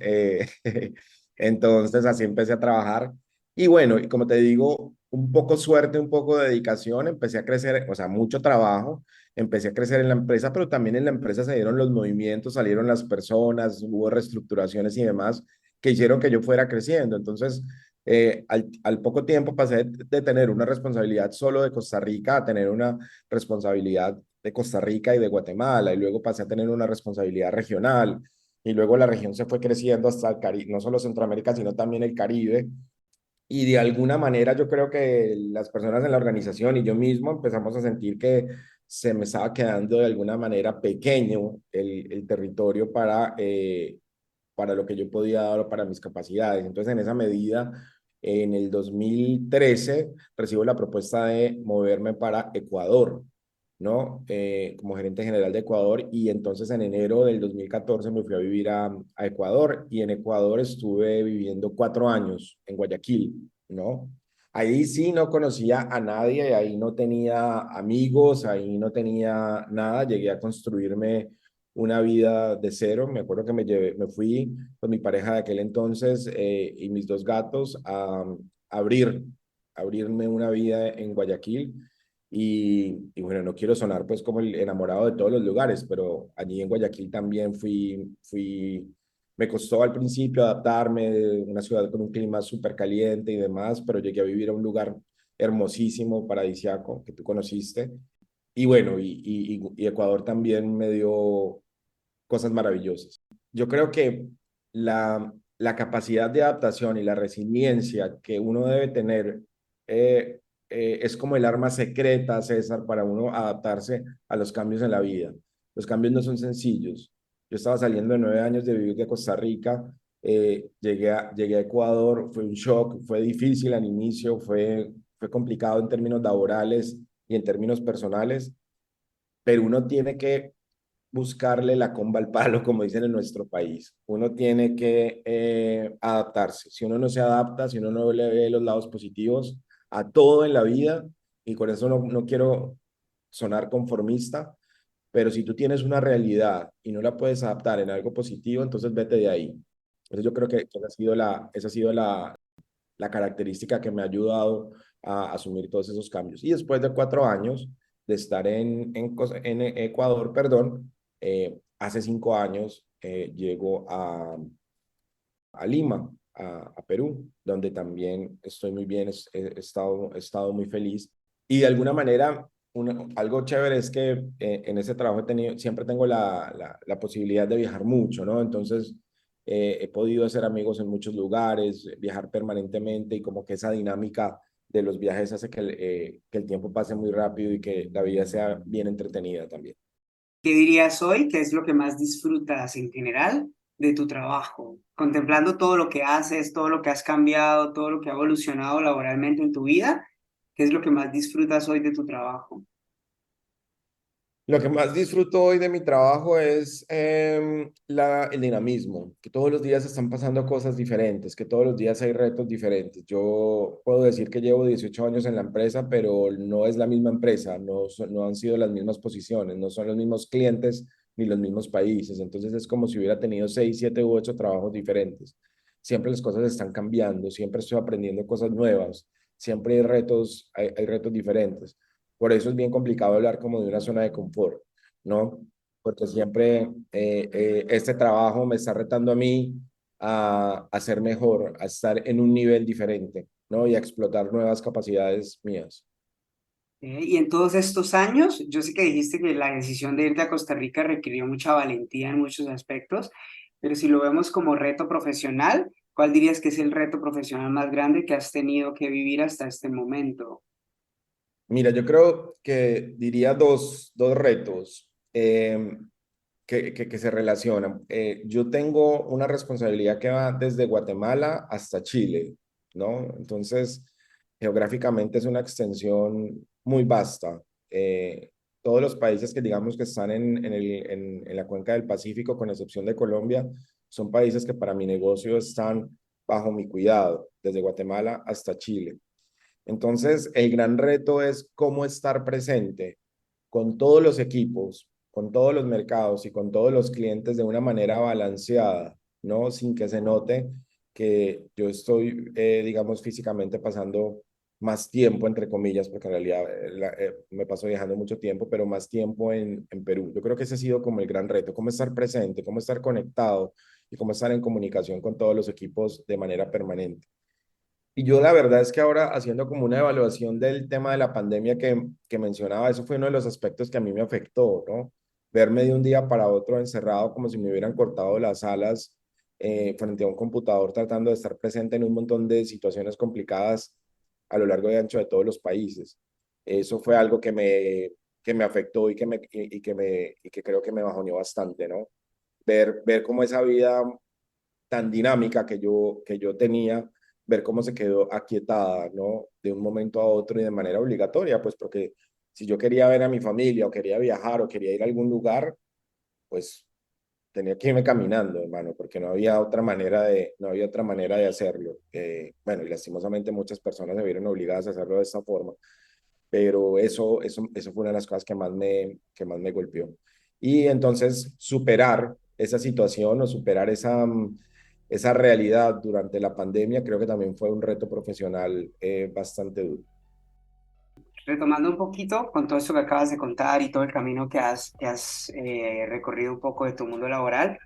[SPEAKER 2] Entonces así empecé a trabajar. Y bueno, y como te digo, un poco suerte, un poco de dedicación, empecé a crecer, o sea, mucho trabajo, empecé a crecer en la empresa, pero también en la empresa se dieron los movimientos, salieron las personas, hubo reestructuraciones y demás que hicieron que yo fuera creciendo. Entonces, al poco tiempo pasé de tener una responsabilidad solo de Costa Rica a tener una responsabilidad de Costa Rica y de Guatemala, y luego pasé a tener una responsabilidad regional, y luego la región se fue creciendo hasta el Caribe, no solo Centroamérica, sino también el Caribe. Y de alguna manera yo creo que las personas en la organización y yo mismo empezamos a sentir que se me estaba quedando de alguna manera pequeño el territorio para lo que yo podía dar o para mis capacidades. Entonces, en esa medida, en el 2013 recibo la propuesta de moverme para Ecuador, ¿no? Como gerente general de Ecuador. Y entonces en enero del 2014 me fui a vivir a Ecuador, y en Ecuador estuve viviendo 4 años en Guayaquil, ¿no? Ahí sí no conocía a nadie, ahí no tenía amigos, ahí no tenía nada. Llegué a construirme una vida de cero. Me acuerdo que me fui con mi pareja de aquel entonces, y mis dos gatos a abrirme una vida en Guayaquil. Y bueno, no quiero sonar pues como el enamorado de todos los lugares, pero allí en Guayaquil también me costó al principio adaptarme, de una ciudad con un clima súper caliente y demás, pero llegué a vivir a un lugar hermosísimo, paradisiaco, que tú conociste. Y bueno, y Ecuador también me dio cosas maravillosas. Yo creo que la capacidad de adaptación y la resiliencia que uno debe tener, es como el arma secreta, César, para uno adaptarse a los cambios en la vida. Los cambios no son sencillos. Yo estaba saliendo de 9 años de vivir de Costa Rica, llegué a Ecuador, fue un shock, fue difícil al inicio, fue complicado en términos laborales y en términos personales, pero uno tiene que buscarle la comba al palo, como dicen en nuestro país. Uno tiene que adaptarse. Si uno no se adapta, si uno no le ve los lados positivos a todo en la vida, y con eso no quiero sonar conformista, pero si tú tienes una realidad y no la puedes adaptar en algo positivo, entonces vete de ahí. Entonces yo creo que esa ha sido la característica que me ha ayudado a asumir todos esos cambios. Y después de 4 años de estar en Ecuador, perdón, hace 5 años llego a Lima, a Perú, donde también estoy muy bien, he estado muy feliz. Y de alguna manera, algo chévere es que en ese trabajo siempre tengo la posibilidad de viajar mucho, ¿no? Entonces, he podido hacer amigos en muchos lugares, viajar permanentemente, y como que esa dinámica de los viajes hace que el tiempo pase muy rápido y que la vida sea bien entretenida también.
[SPEAKER 1] ¿Qué dirías hoy? ¿Qué es lo que más disfrutas en general de tu trabajo? Contemplando todo lo que haces, todo lo que has cambiado, todo lo que ha evolucionado laboralmente en tu vida. ¿Qué es lo que más disfrutas hoy de tu trabajo?
[SPEAKER 2] Lo que más disfruto hoy de mi trabajo es el dinamismo, que todos los días están pasando cosas diferentes, que todos los días hay retos diferentes. Yo puedo decir que llevo 18 años en la empresa, pero no es la misma empresa, no han sido las mismas posiciones, no son los mismos clientes ni los mismos países. Entonces es como si hubiera tenido 6, 7 u 8 trabajos diferentes. Siempre las cosas están cambiando, siempre estoy aprendiendo cosas nuevas, siempre hay retos diferentes. Por eso es bien complicado hablar como de una zona de confort, ¿no? Porque siempre este trabajo me está retando a mí a ser mejor, a estar en un nivel diferente, ¿no? Y a explotar nuevas capacidades mías.
[SPEAKER 1] Y en todos estos años, yo sé que dijiste que la decisión de irte a Costa Rica requirió mucha valentía en muchos aspectos, pero si lo vemos como reto profesional, ¿cuál dirías que es el reto profesional más grande que has tenido que vivir hasta este momento?
[SPEAKER 2] Mira, yo creo que diría dos retos que se relacionan. Yo tengo una responsabilidad que va desde Guatemala hasta Chile, ¿no? Entonces, geográficamente es una extensión muy vasta. Todos los países que digamos que están en la cuenca del Pacífico, con excepción de Colombia, son países que para mi negocio están bajo mi cuidado, desde Guatemala hasta Chile. Entonces, el gran reto es cómo estar presente con todos los equipos, con todos los mercados y con todos los clientes de una manera balanceada, ¿no? Sin que se note que yo estoy, digamos, físicamente pasando más tiempo, entre comillas, porque en realidad me paso viajando mucho tiempo, pero más tiempo en Perú. Yo creo que ese ha sido como el gran reto, cómo estar presente, cómo estar conectado y cómo estar en comunicación con todos los equipos de manera permanente. Y yo la verdad es que ahora haciendo como una evaluación del tema de la pandemia que mencionaba, eso fue uno de los aspectos que a mí me afectó, ¿no? Verme de un día para otro encerrado como si me hubieran cortado las alas frente a un computador tratando de estar presente en un montón de situaciones complicadas a lo largo y ancho de todos los países. Eso fue algo que me afectó y que creo que me bajoneó bastante, ¿no? Ver cómo esa vida tan dinámica que yo tenía, ver cómo se quedó aquietada, ¿no? De un momento a otro y de manera obligatoria, pues porque si yo quería ver a mi familia o quería viajar o quería ir a algún lugar, pues tenía que irme caminando, hermano, porque no había otra manera de hacerlo. Bueno, y lastimosamente muchas personas se vieron obligadas a hacerlo de esta forma, pero eso fue una de las cosas que más me golpeó. Y entonces superar esa situación o superar esa realidad durante la pandemia creo que también fue un reto profesional bastante duro.
[SPEAKER 1] Retomando un poquito con todo esto que acabas de contar y todo el camino que has recorrido un poco de tu mundo laboral,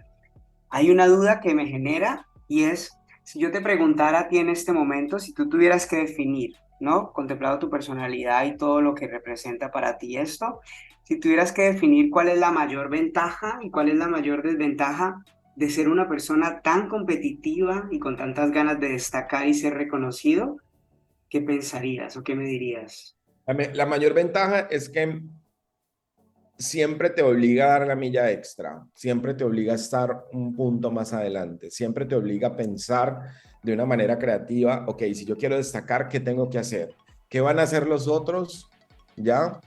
[SPEAKER 1] hay una duda que me genera y es, si yo te preguntara a ti en este momento, si tú tuvieras que definir, ¿no? Contemplado tu personalidad y todo lo que representa para ti esto, si tuvieras que definir cuál es la mayor ventaja y cuál es la mayor desventaja de ser una persona tan competitiva y con tantas ganas de destacar y ser reconocido, ¿qué pensarías o qué me dirías?
[SPEAKER 2] La mayor ventaja es que siempre te obliga a dar la milla extra, siempre te obliga a estar un punto más adelante, siempre te obliga a pensar de una manera creativa, ok, si yo quiero destacar, ¿qué tengo que hacer? ¿Qué van a hacer los otros? ¿Ya?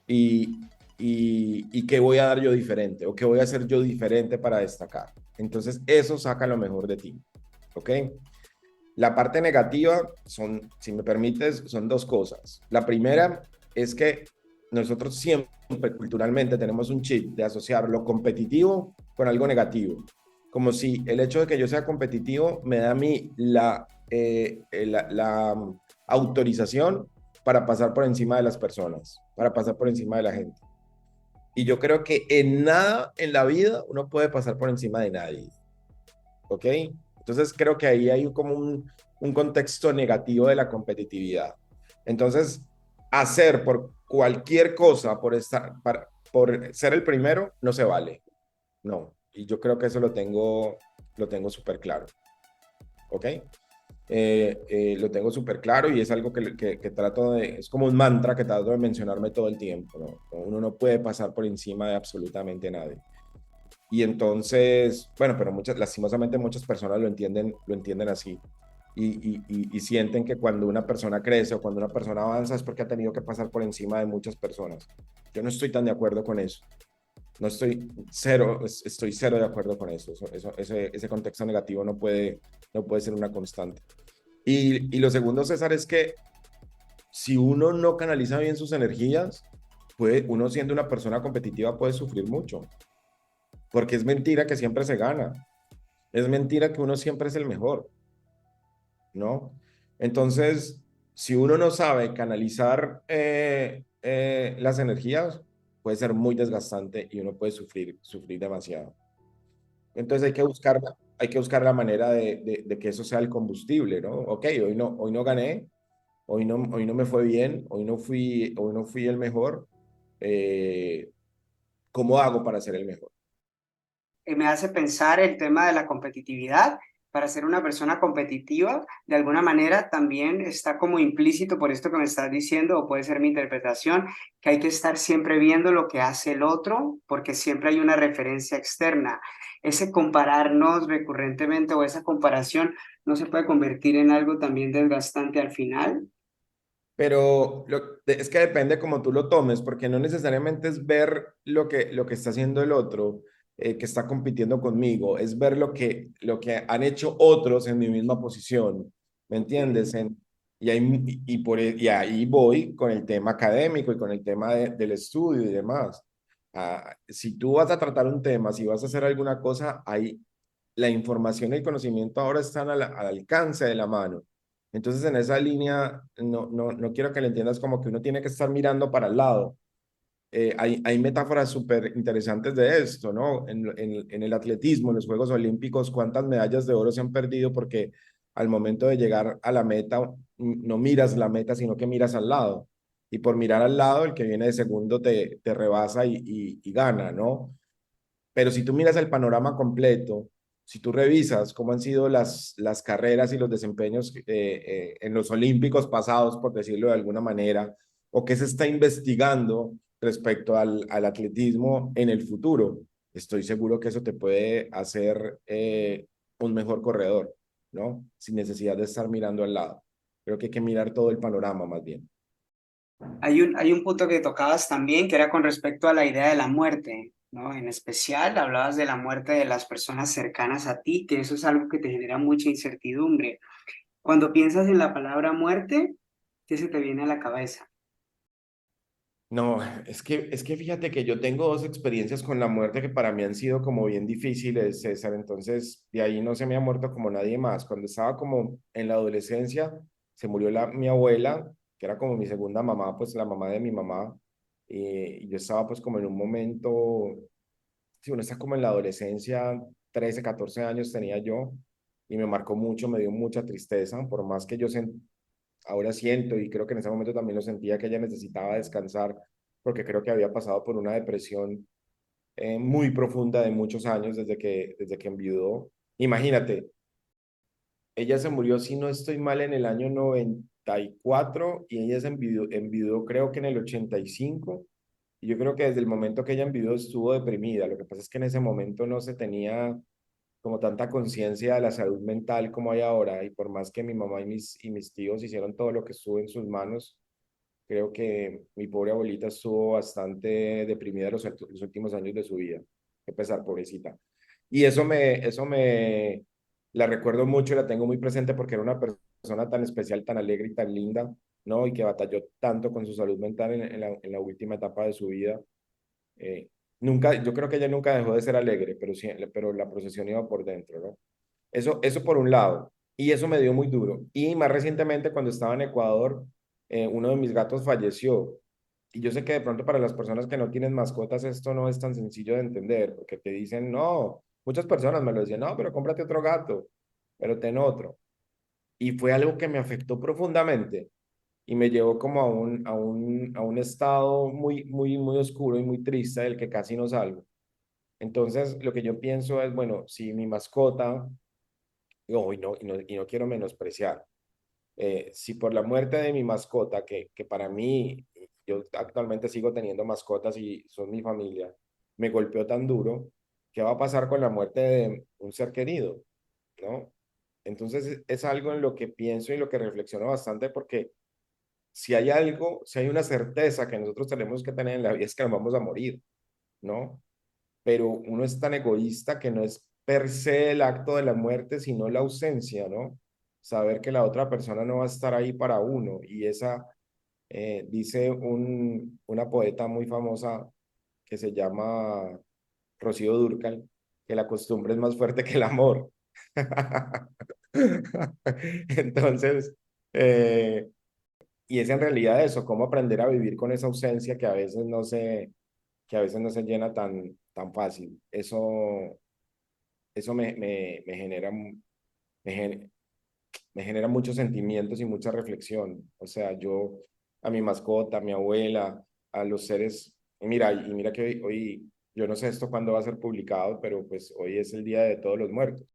[SPEAKER 2] Y, y qué voy a dar yo diferente o qué voy a hacer yo diferente para destacar. Entonces, eso saca lo mejor de ti, ¿ok? La parte negativa son, si me permites, son dos cosas. La primera es que nosotros siempre culturalmente tenemos un chip de asociar lo competitivo con algo negativo. Como si el hecho de que yo sea competitivo me da a mí la autorización para pasar por encima de las personas, para pasar por encima de la gente. Y yo creo que en nada en la vida uno puede pasar por encima de nadie. ¿Ok? Entonces creo que ahí hay como un contexto negativo de la competitividad. Entonces, hacer por cualquier cosa, por ser el primero, no se vale. No. Y yo creo que eso lo tengo súper claro. ¿Ok? Lo tengo súper claro y es algo que trato de, es como un mantra que trato de mencionarme todo el tiempo, ¿no? Uno no puede pasar por encima de absolutamente nadie. Y entonces, bueno, pero lastimosamente muchas personas lo entienden así. y sienten que cuando una persona crece o cuando una persona avanza es porque ha tenido que pasar por encima de muchas personas. Yo no estoy tan de acuerdo con eso. No estoy cero, estoy cero de acuerdo con eso. Ese contexto negativo no puede ser una constante. Y lo segundo, César, es que si uno no canaliza bien sus energías, uno siendo una persona competitiva puede sufrir mucho, porque es mentira que siempre se gana, es mentira que uno siempre es el mejor, ¿no? Entonces, si uno no sabe canalizar las energías, puede ser muy desgastante y uno puede sufrir demasiado. Entonces hay que buscar la manera de que eso sea el combustible, ¿no? Ok, hoy no gané, hoy no me fue bien, hoy no fui el mejor. Eh, ¿Cómo hago para ser el mejor?
[SPEAKER 1] Me hace pensar el tema de la competitividad. Para ser una persona competitiva, de alguna manera también está como implícito por esto que me estás diciendo, o puede ser mi interpretación, que hay que estar siempre viendo lo que hace el otro, porque siempre hay una referencia externa. Ese compararnos recurrentemente o esa comparación no se puede convertir en algo también desgastante al final.
[SPEAKER 2] Pero es que depende cómo tú lo tomes, porque no necesariamente es ver lo que está haciendo el otro, que está compitiendo conmigo, es ver lo que han hecho otros en mi misma posición, ¿me entiendes? Y ahí voy con el tema académico y con el tema del estudio y demás. Si tú vas a tratar un tema, si vas a hacer alguna cosa, ahí la información y el conocimiento ahora están al alcance de la mano. Entonces, en esa línea, no quiero que le entiendas como que uno tiene que estar mirando para el lado. Hay metáforas súper interesantes de esto, ¿no? En el atletismo, en los Juegos Olímpicos, ¿cuántas medallas de oro se han perdido? Porque al momento de llegar a la meta, no miras la meta, sino que miras al lado. Y por mirar al lado, el que viene de segundo te rebasa y gana, ¿no? Pero si tú miras el panorama completo, si tú revisas cómo han sido las carreras y los desempeños en los Olímpicos pasados, por decirlo de alguna manera, o qué se está investigando respecto al atletismo en el futuro, estoy seguro que eso te puede hacer un mejor corredor, ¿no? Sin necesidad de estar mirando al lado. Creo que hay que mirar todo el panorama más bien.
[SPEAKER 1] Hay un punto que tocabas también, que era con respecto a la idea de la muerte, ¿no? En especial, hablabas de la muerte de las personas cercanas a ti, que eso es algo que te genera mucha incertidumbre. Cuando piensas en la palabra muerte, ¿qué se te viene a la cabeza?
[SPEAKER 2] No, es que fíjate que yo tengo dos experiencias con la muerte que para mí han sido como bien difíciles, César. Entonces, de ahí no se me ha muerto como nadie más. Cuando estaba como en la adolescencia, se murió mi abuela, que era como mi segunda mamá, pues la mamá de mi mamá. Y yo estaba pues como en un momento, si uno está como en la adolescencia, 13, 14 años tenía yo, y me marcó mucho, me dio mucha tristeza, por más que ahora siento y creo que en ese momento también lo sentía que ella necesitaba descansar porque creo que había pasado por una depresión muy profunda de muchos años desde que enviudó. Imagínate, ella se murió, si no estoy mal, en el año 94 y ella se enviudó creo que en el 85. Y yo creo que desde el momento que ella enviudó estuvo deprimida. Lo que pasa es que en ese momento no se tenía como tanta conciencia de la salud mental como hay ahora. Y por más que mi mamá y mis tíos hicieron todo lo que estuvo en sus manos, creo que mi pobre abuelita estuvo bastante deprimida los últimos años de su vida. Qué pesar, pobrecita. Y eso me la recuerdo mucho y la tengo muy presente porque era una persona tan especial, tan alegre y tan linda, ¿no? Y que batalló tanto con su salud mental en la última etapa de su vida. Nunca, yo creo que ella nunca dejó de ser alegre, pero, sí, pero la procesión iba por dentro, ¿no? Eso por un lado. Y eso me dio muy duro. Y más recientemente, cuando estaba en Ecuador, uno de mis gatos falleció. Y yo sé que de pronto para las personas que no tienen mascotas esto no es tan sencillo de entender, porque te dicen, no, muchas personas me lo decían, no, pero cómprate otro gato, pero ten otro. Y fue algo que me afectó profundamente y me llevó como a un estado muy oscuro y muy triste del que casi no salgo. Entonces, lo que yo pienso es, bueno, si mi mascota y no quiero menospreciar. Si por la muerte de mi mascota, que para mí, yo actualmente sigo teniendo mascotas y son mi familia, me golpeó tan duro, ¿qué va a pasar con la muerte de un ser querido? ¿No? Entonces es algo en lo que pienso y lo que reflexiono bastante porque si hay algo, si hay una certeza que nosotros tenemos que tener en la vida es que nos vamos a morir, ¿no? Pero uno es tan egoísta que no es per se el acto de la muerte, sino la ausencia, ¿no? Saber que la otra persona no va a estar ahí para uno. Y esa, dice una poeta muy famosa que se llama Rocío Dúrcal, que la costumbre es más fuerte que el amor. Entonces, y es en realidad eso, cómo aprender a vivir con esa ausencia que a veces no se llena tan fácil. Eso me genera, me, gen- me genera muchos sentimientos y mucha reflexión. O sea, yo a mi mascota, a mi abuela, a los seres, y mira que hoy, yo no sé esto cuándo va a ser publicado, pero pues hoy es el Día de Todos los Muertos.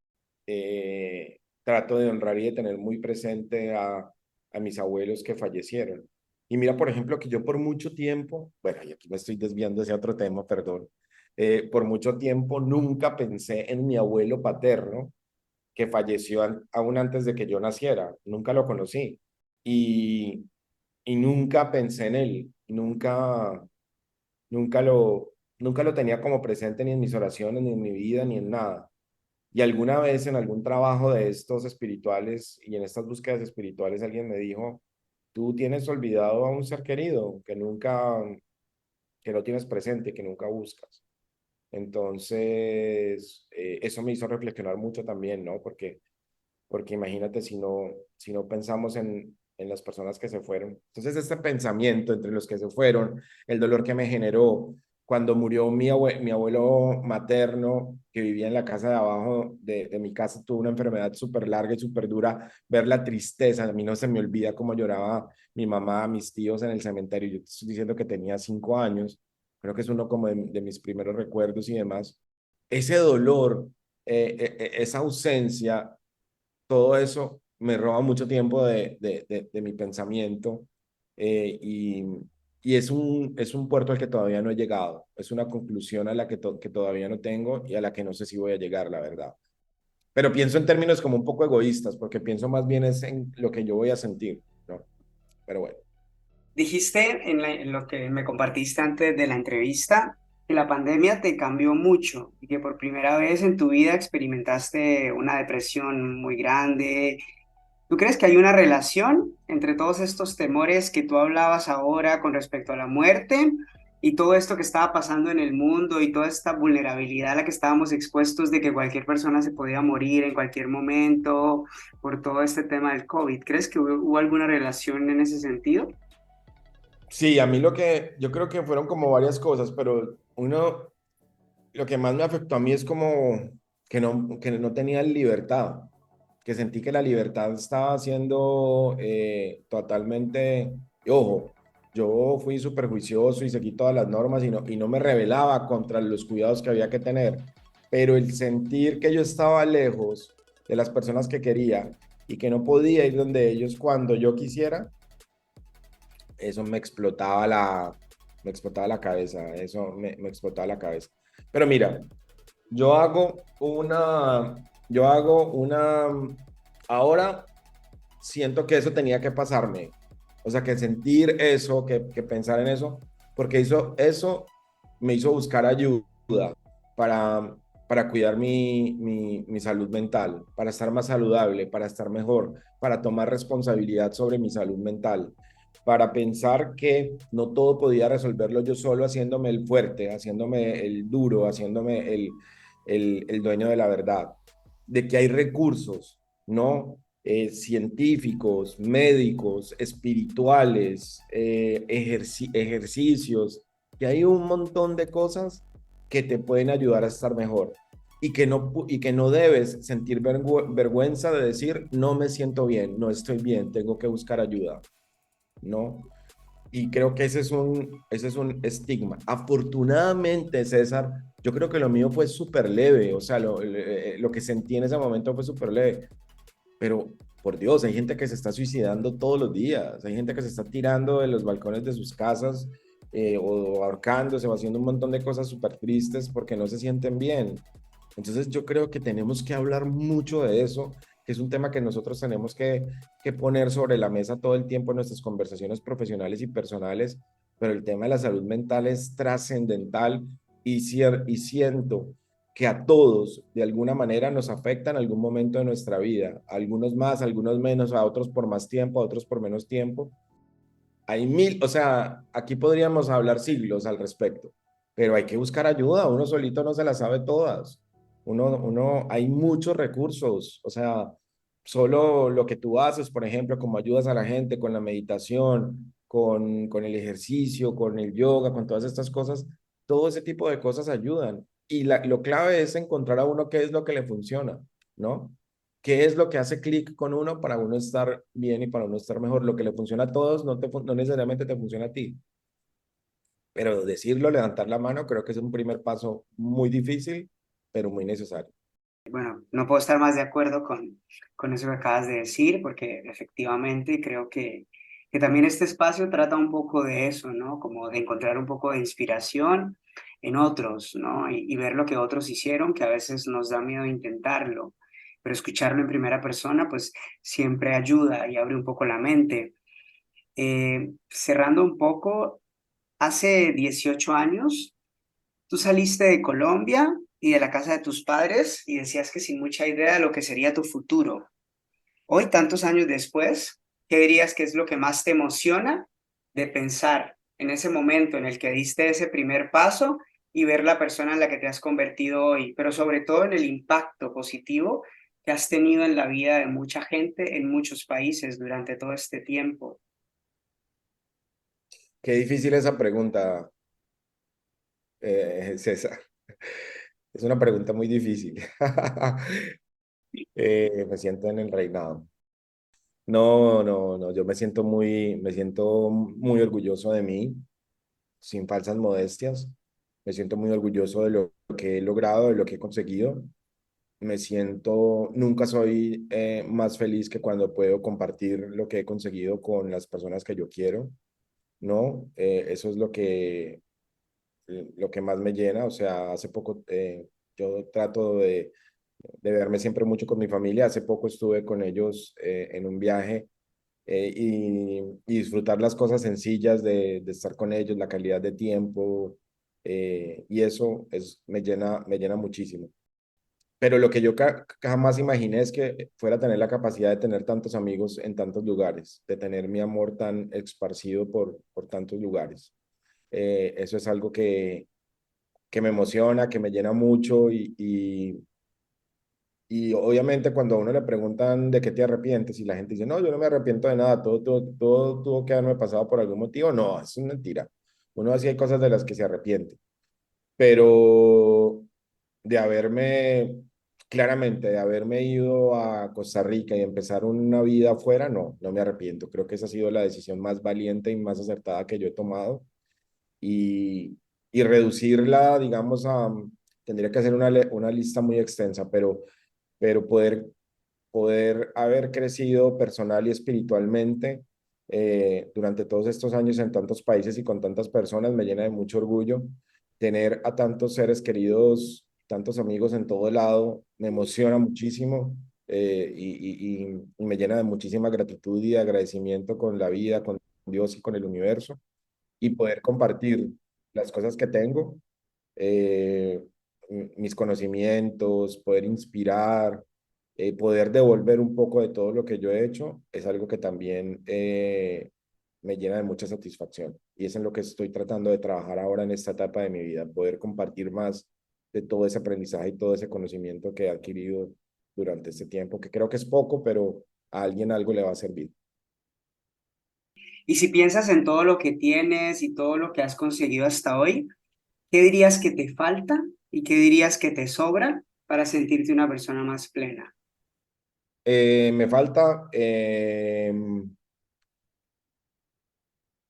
[SPEAKER 2] Trato de honrar y de tener muy presente a mis abuelos que fallecieron. Y mira, por ejemplo, que yo por mucho tiempo, bueno, y aquí me estoy desviando hacia otro tema, perdón, por mucho tiempo nunca pensé en mi abuelo paterno, que falleció aún antes de que yo naciera, nunca lo conocí y, y nunca pensé en él, nunca nunca lo tenía como presente ni en mis oraciones, ni en mi vida, ni en nada. Y alguna vez en algún trabajo de estos espirituales y en estas búsquedas espirituales alguien me dijo, tú tienes olvidado a un ser querido que no tienes presente, que nunca buscas. Entonces, eso me hizo reflexionar mucho también, ¿no? Porque imagínate si no pensamos en las personas que se fueron. Entonces, este pensamiento entre los que se fueron, el dolor que me generó cuando murió mi abuelo materno, que vivía en la casa de abajo de mi casa, tuvo una enfermedad súper larga y súper dura, ver la tristeza, a mí no se me olvida cómo lloraba mi mamá, mis tíos en el cementerio, yo te estoy diciendo que tenía 5 años, creo que es uno como de mis primeros recuerdos y demás. Ese dolor, esa ausencia, todo eso me roba mucho tiempo de mi pensamiento, eh, y, y es un puerto al que todavía no he llegado, es una conclusión a la que todavía no tengo y a la que no sé si voy a llegar, la verdad. Pero pienso en términos como un poco egoístas, porque pienso más bien es en lo que yo voy a sentir, ¿no? Pero bueno.
[SPEAKER 1] Dijiste en lo que me compartiste antes de la entrevista que la pandemia te cambió mucho y que por primera vez en tu vida experimentaste una depresión muy grande. ¿Tú crees que hay una relación entre todos estos temores que tú hablabas ahora con respecto a la muerte y todo esto que estaba pasando en el mundo y toda esta vulnerabilidad a la que estábamos expuestos de que cualquier persona se podía morir en cualquier momento por todo este tema del COVID? ¿Crees que hubo alguna relación en ese sentido?
[SPEAKER 2] Sí, a mí yo creo que fueron como varias cosas, pero lo que más me afectó a mí es como que no tenía libertad, que sentí que la libertad estaba siendo, totalmente, y ojo, yo fui súper juicioso y seguí todas las normas y no me rebelaba contra los cuidados que había que tener, pero el sentir que yo estaba lejos de las personas que quería y que no podía ir donde ellos cuando yo quisiera, eso me explotaba la cabeza, me explotaba la cabeza. Pero mira, yo hago yo hago una, ahora siento que eso tenía que pasarme. O sea, que sentir eso, que pensar en eso, porque eso me hizo buscar ayuda para, para cuidar mi salud mental, para estar más saludable, para estar mejor, para tomar responsabilidad sobre mi salud mental, para pensar que no todo podía resolverlo yo solo haciéndome el fuerte, haciéndome el duro, haciéndome el dueño de la verdad, de que hay recursos, ¿no? Científicos, médicos, espirituales, ejercicios, que hay un montón de cosas que te pueden ayudar a estar mejor y que no debes sentir vergüenza de decir, no me siento bien, no estoy bien, tengo que buscar ayuda, ¿no? Y creo que ese es un estigma. Afortunadamente, César, yo creo que lo mío fue súper leve, o sea, lo que sentí en ese momento fue súper leve, pero por Dios, hay gente que se está suicidando todos los días, hay gente que se está tirando de los balcones de sus casas, o ahorcándose o haciendo un montón de cosas súper tristes porque no se sienten bien. Entonces yo creo que tenemos que hablar mucho de eso, que es un tema que nosotros tenemos que poner sobre la mesa todo el tiempo en nuestras conversaciones profesionales y personales, pero el tema de la salud mental es trascendental y siento que a todos de alguna manera nos afecta en algún momento de nuestra vida, algunos más, algunos menos, a otros por más tiempo, a otros por menos tiempo. Hay mil, o sea, aquí podríamos hablar siglos al respecto, pero hay que buscar ayuda, uno solito no se las sabe todas. Hay muchos recursos, o sea, solo lo que tú haces, por ejemplo, como ayudas a la gente con la meditación, con el ejercicio, con el yoga, con todas estas cosas, todo ese tipo de cosas ayudan. Y lo clave es encontrar a uno qué es lo que le funciona, ¿no? ¿Qué es lo que hace clic con uno para uno estar bien y para uno estar mejor? Lo que le funciona a todos no necesariamente te funciona a ti, pero decirlo, levantar la mano, creo que es un primer paso muy difícil, pero muy necesario.
[SPEAKER 1] Bueno, no puedo estar más de acuerdo con eso que acabas de decir, porque efectivamente creo que también este espacio trata un poco de eso, ¿no? Como de encontrar un poco de inspiración en otros, ¿no? Y ver lo que otros hicieron, que a veces nos da miedo intentarlo, pero escucharlo en primera persona, pues siempre ayuda y abre un poco la mente. Cerrando un poco, hace 18 años tú saliste de Colombia y de la casa de tus padres y decías que sin mucha idea de lo que sería tu futuro. Hoy, tantos años después, ¿qué dirías que es lo que más te emociona de pensar en ese momento en el que diste ese primer paso y ver la persona en la que te has convertido hoy, pero sobre todo en el impacto positivo que has tenido en la vida de mucha gente en muchos países durante todo este tiempo?
[SPEAKER 2] Qué difícil esa pregunta, César. Es una pregunta muy difícil. Me siento en el reinado. No, yo me siento muy orgulloso de mí, sin falsas modestias. Me siento muy orgulloso de lo que he logrado, de lo que he conseguido. Nunca soy más feliz que cuando puedo compartir lo que he conseguido con las personas que yo quiero, ¿no? Eso es lo que más me llena. O sea, hace poco yo trato de verme siempre mucho con mi familia. Hace poco estuve con ellos en un viaje y disfrutar las cosas sencillas de estar con ellos, la calidad de tiempo, y eso me llena muchísimo. Pero lo que yo jamás imaginé es que fuera a tener la capacidad de tener tantos amigos en tantos lugares, de tener mi amor tan esparcido por tantos lugares. Eso es algo que me emociona, que me llena mucho y obviamente cuando a uno le preguntan de qué te arrepientes y la gente dice, no, yo no me arrepiento de nada, todo tuvo que haberme pasado por algún motivo, no, es una mentira. Uno así hay cosas de las que se arrepiente, pero de haberme, claramente, de haberme ido a Costa Rica y empezar una vida afuera, no me arrepiento. Creo que esa ha sido la decisión más valiente y más acertada que yo he tomado y, y reducirla, digamos, tendría que hacer una lista muy extensa, pero poder haber crecido personal y espiritualmente durante todos estos años en tantos países y con tantas personas me llena de mucho orgullo. Tener a tantos seres queridos, tantos amigos en todo lado, me emociona muchísimo y me llena de muchísima gratitud y agradecimiento con la vida, con Dios y con el universo y poder compartir las cosas que tengo, eh, mis conocimientos, poder inspirar, poder devolver un poco de todo lo que yo he hecho, es algo que también me llena de mucha satisfacción. Y es en lo que estoy tratando de trabajar ahora en esta etapa de mi vida, poder compartir más de todo ese aprendizaje y todo ese conocimiento que he adquirido durante este tiempo, que creo que es poco, pero a alguien algo le va a servir.
[SPEAKER 1] Y si piensas en todo lo que tienes y todo lo que has conseguido hasta hoy, ¿qué dirías que te falta y qué dirías que te sobra para sentirte una persona más plena?
[SPEAKER 2] Me falta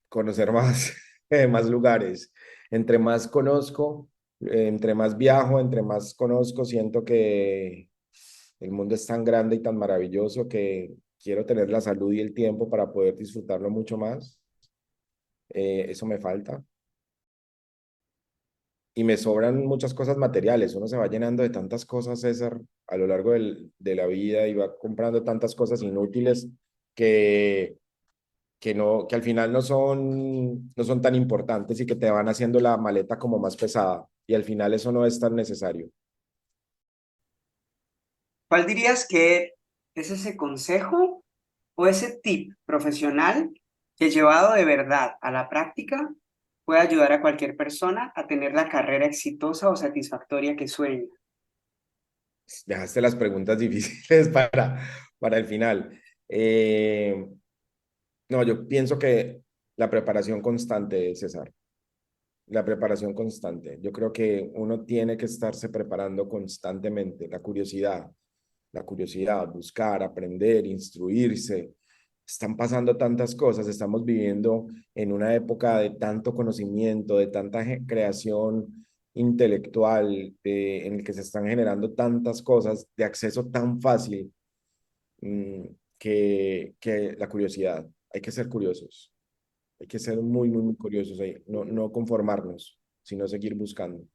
[SPEAKER 2] conocer más, más lugares. Entre más conozco, entre más viajo, entre más conozco, siento que el mundo es tan grande y tan maravilloso que quiero tener la salud y el tiempo para poder disfrutarlo mucho más. Eso me falta. y me sobran muchas cosas materiales. Uno se va llenando de tantas cosas, César, a lo largo de la vida y va comprando tantas cosas inútiles que, que al final no son tan importantes y que te van haciendo la maleta como más pesada. Y al final eso no es tan necesario.
[SPEAKER 1] ¿Cuál dirías que es ese consejo o ese tip profesional que llevado de verdad a la práctica puede ayudar a cualquier persona a tener la carrera exitosa o satisfactoria que sueña?
[SPEAKER 2] Dejaste las preguntas difíciles para el final. No, yo pienso que la preparación constante, César, la preparación constante. Yo creo que uno tiene que estarse preparando constantemente. La curiosidad, buscar, aprender, instruirse. Están pasando tantas cosas, estamos viviendo en una época de tanto conocimiento, de tanta creación intelectual, en el que se están generando tantas cosas de acceso tan fácil, mm, que la curiosidad. Hay que ser curiosos, hay que ser muy, muy, muy curiosos ahí, no conformarnos, sino seguir buscando.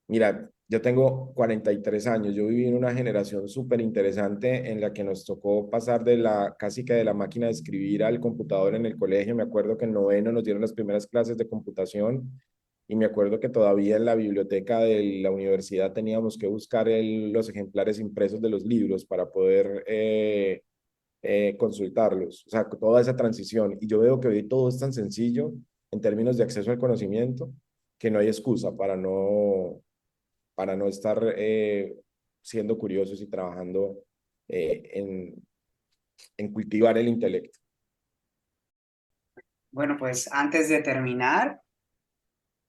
[SPEAKER 2] Mira, yo tengo 43 años, yo viví en una generación súper interesante en la que nos tocó pasar de casi que de la máquina de escribir al computador en el colegio. Me acuerdo que en noveno nos dieron las primeras clases de computación y me acuerdo que todavía en la biblioteca de la universidad teníamos que buscar los ejemplares impresos de los libros para poder consultarlos. O sea, toda esa transición. Y yo veo que hoy todo es tan sencillo en términos de acceso al conocimiento que no hay excusa para no estar siendo curiosos y trabajando en cultivar el intelecto.
[SPEAKER 1] Bueno, pues antes de terminar,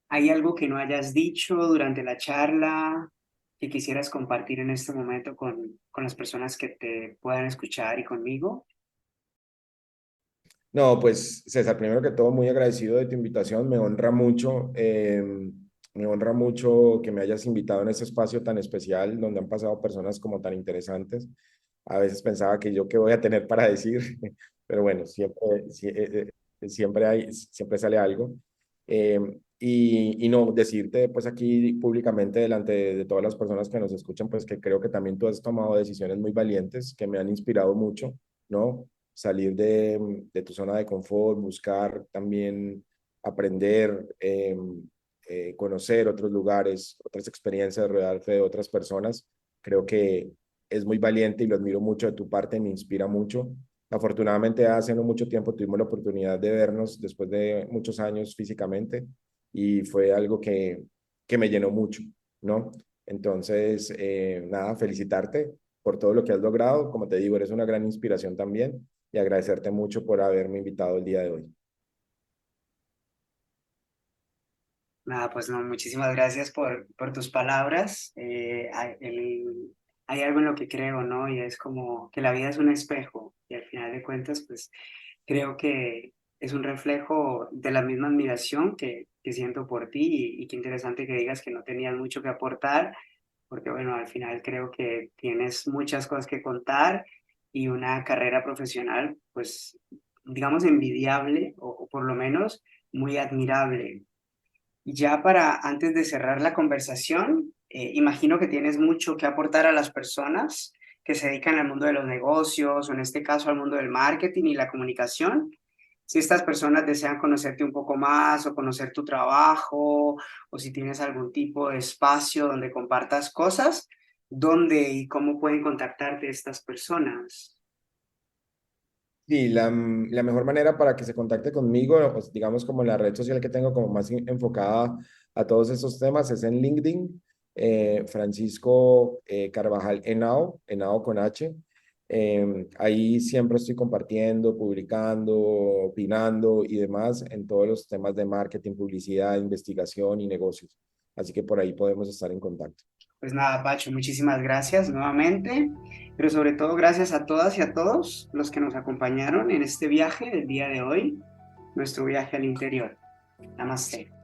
[SPEAKER 1] ¿hay algo que no hayas dicho durante la charla que quisieras compartir en este momento con las personas que te puedan escuchar y conmigo?
[SPEAKER 2] No, pues César, primero que todo, muy agradecido de tu invitación. Me honra mucho que me hayas invitado en este espacio tan especial donde han pasado personas como tan interesantes. A veces pensaba que yo qué voy a tener para decir, pero bueno, siempre sale algo. Y no, decirte pues aquí públicamente delante de todas las personas que nos escuchan, pues que creo que también tú has tomado decisiones muy valientes que me han inspirado mucho, ¿no? Salir de tu zona de confort, buscar también aprender, conocer otros lugares, otras experiencias, rodearte de otras personas. Creo que es muy valiente y lo admiro mucho de tu parte, me inspira mucho. Afortunadamente, hace no mucho tiempo tuvimos la oportunidad de vernos después de muchos años físicamente y fue algo que me llenó mucho, ¿no? Entonces, nada, felicitarte por todo lo que has logrado. Como te digo, eres una gran inspiración también y agradecerte mucho por haberme invitado el día de hoy.
[SPEAKER 1] Nada, pues no, muchísimas gracias por tus palabras. Hay algo en lo que creo, ¿no? Y es como que la vida es un espejo y al final de cuentas, pues creo que es un reflejo de la misma admiración que siento por ti y qué interesante que digas que no tenías mucho que aportar, porque bueno, al final creo que tienes muchas cosas que contar y una carrera profesional, pues digamos envidiable o por lo menos muy admirable. Ya para antes de cerrar la conversación, imagino que tienes mucho que aportar a las personas que se dedican al mundo de los negocios, o en este caso al mundo del marketing y la comunicación. Si estas personas desean conocerte un poco más o conocer tu trabajo, o si tienes algún tipo de espacio donde compartas cosas, ¿dónde y cómo pueden contactarte estas personas?
[SPEAKER 2] Sí, la mejor manera para que se contacte conmigo, pues, digamos como la red social que tengo como más enfocada a todos estos temas es en LinkedIn, Francisco Carvajal Henao con H. Ahí siempre estoy compartiendo, publicando, opinando y demás en todos los temas de marketing, publicidad, investigación y negocios. Así que por ahí podemos estar en contacto.
[SPEAKER 1] Pues nada, Pacho, muchísimas gracias nuevamente, pero sobre todo gracias a todas y a todos los que nos acompañaron en este viaje del día de hoy, nuestro viaje al interior. Namaste.